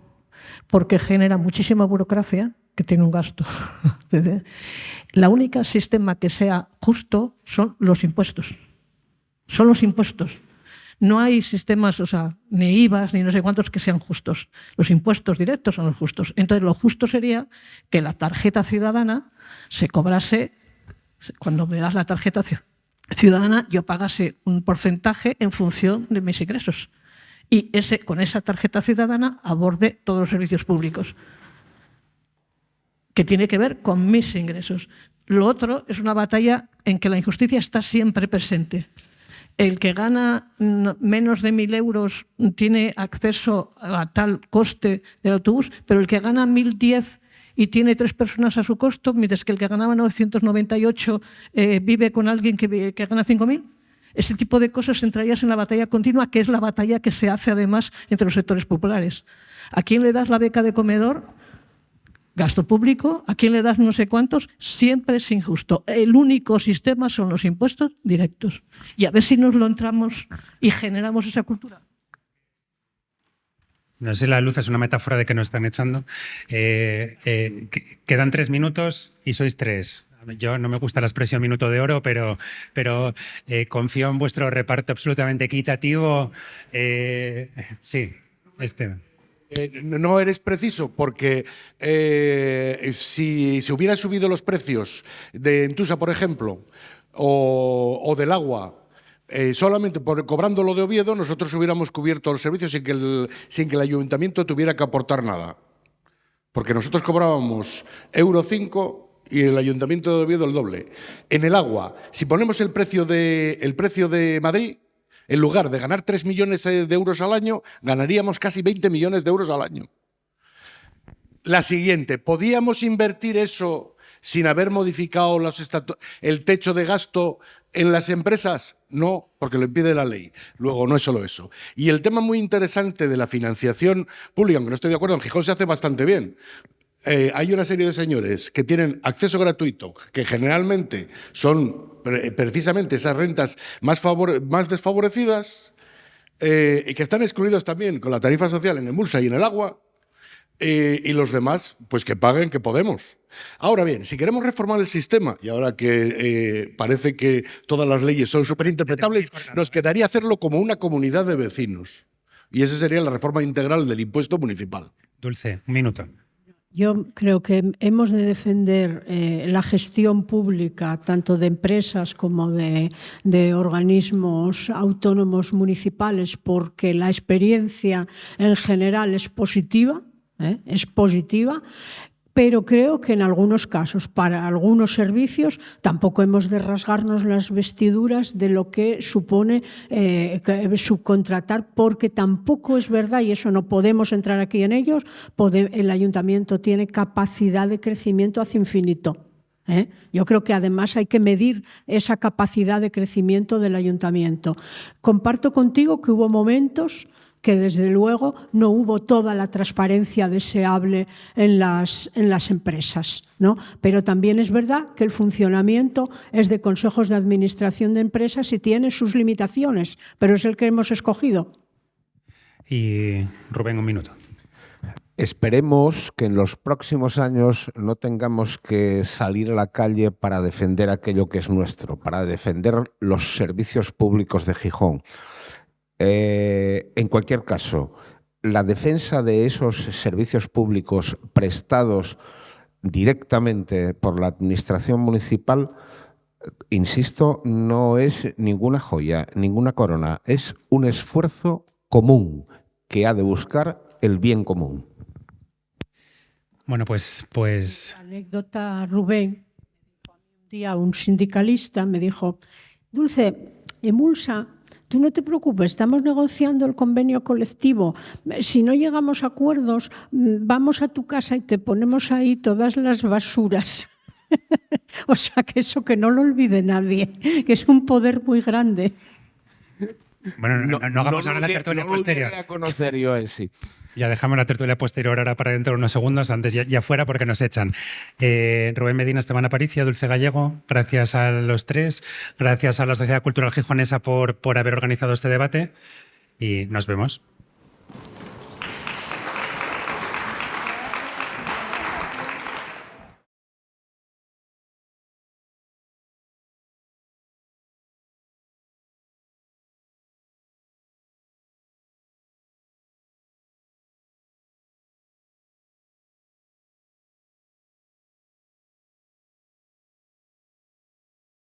porque genera muchísima burocracia que tiene un gasto. La única sistema que sea justo son los impuestos. Son los impuestos. No hay sistemas, o sea, ni IVAs, ni no sé cuántos que sean justos. Los impuestos directos son los justos. Entonces, lo justo sería que la tarjeta ciudadana se cobrase, cuando me das la tarjeta ciudadana, yo pagase un porcentaje en función de mis ingresos. Y con esa tarjeta ciudadana aborde todos los servicios públicos, que tiene que ver con mis ingresos. Lo otro es una batalla en que la injusticia está siempre presente. El que gana menos de 1.000 euros tiene acceso a tal coste del autobús, pero el que gana 1.010 y tiene 3 personas a su costo, mientras que el que ganaba 998 vive con alguien que gana 5.000. Ese tipo de cosas entrarías en la batalla continua, que es la batalla que se hace además entre los sectores populares. ¿A quién le das la beca de comedor? Gasto público. ¿A quién le das no sé cuántos? Siempre es injusto. El único sistema son los impuestos directos. Y a ver si nos lo entramos y generamos esa cultura. No sé, la luz es una metáfora de que nos están echando. Quedan 3 minutos y sois 3. Yo no me gusta la expresión minuto de oro, pero confío en vuestro reparto absolutamente equitativo. Sí, No eres preciso porque si se hubieran subido los precios de Entusa, por ejemplo, o del agua, solamente cobrando lo de Oviedo, nosotros hubiéramos cubierto los servicios sin que el ayuntamiento tuviera que aportar nada. Porque nosotros cobrábamos €5 y el Ayuntamiento de Oviedo el doble. En el agua, si ponemos el precio de Madrid, en lugar de ganar 3 millones de euros al año, ganaríamos casi 20 millones de euros al año. La siguiente, ¿podíamos invertir eso sin haber modificado el techo de gasto en las empresas? No, porque lo impide la ley. Luego, no es solo eso. Y el tema muy interesante de la financiación pública, aunque no estoy de acuerdo, en Gijón se hace bastante bien. Hay una serie de señores que tienen acceso gratuito, que generalmente son precisamente esas rentas más desfavorecidas y que están excluidos también con la tarifa social en Emulsa y en el agua, y los demás, pues que paguen, que podemos. Ahora bien, si queremos reformar el sistema, y ahora que parece que todas las leyes son superinterpretables, nos quedaría hacerlo como una comunidad de vecinos. Y esa sería la reforma integral del impuesto municipal. Dulce, un minuto. Yo creo que hemos de defender la gestión pública, tanto de empresas como de organismos autónomos municipales, porque la experiencia en general es positiva, pero creo que en algunos casos, para algunos servicios, tampoco hemos de rasgarnos las vestiduras de lo que supone subcontratar, porque tampoco es verdad, y eso no podemos entrar aquí en ellos, el ayuntamiento tiene capacidad de crecimiento hacia infinito. Yo creo que además hay que medir esa capacidad de crecimiento del ayuntamiento. Comparto contigo que hubo momentos que desde luego no hubo toda la transparencia deseable en las empresas, ¿no? Pero también es verdad que el funcionamiento es de consejos de administración de empresas y tiene sus limitaciones, pero es el que hemos escogido. Y Rubén, un minuto. Esperemos que en los próximos años no tengamos que salir a la calle para defender aquello que es nuestro, para defender los servicios públicos de Gijón. En cualquier caso, la defensa de esos servicios públicos prestados directamente por la administración municipal, insisto, no es ninguna joya, ninguna corona, es un esfuerzo común que ha de buscar el bien común. Bueno, pues... Anécdota, Rubén. Un día un sindicalista me dijo: Dulce, Emulsa, tú no te preocupes, estamos negociando el convenio colectivo. Si no llegamos a acuerdos, vamos a tu casa y te ponemos ahí todas las basuras. O sea, que eso que no lo olvide nadie, que es un poder muy grande. Bueno, no hagamos ahora la tertulia posterior. No lo llegué a conocer yo en sí. Ya dejamos la tertulia posterior ahora para dentro de unos segundos, antes ya fuera porque nos echan. Rubén Medina, Esteban Aparicio, Dulce Gallego, gracias a los tres, gracias a la Sociedad Cultural Gijonesa por haber organizado este debate y nos vemos.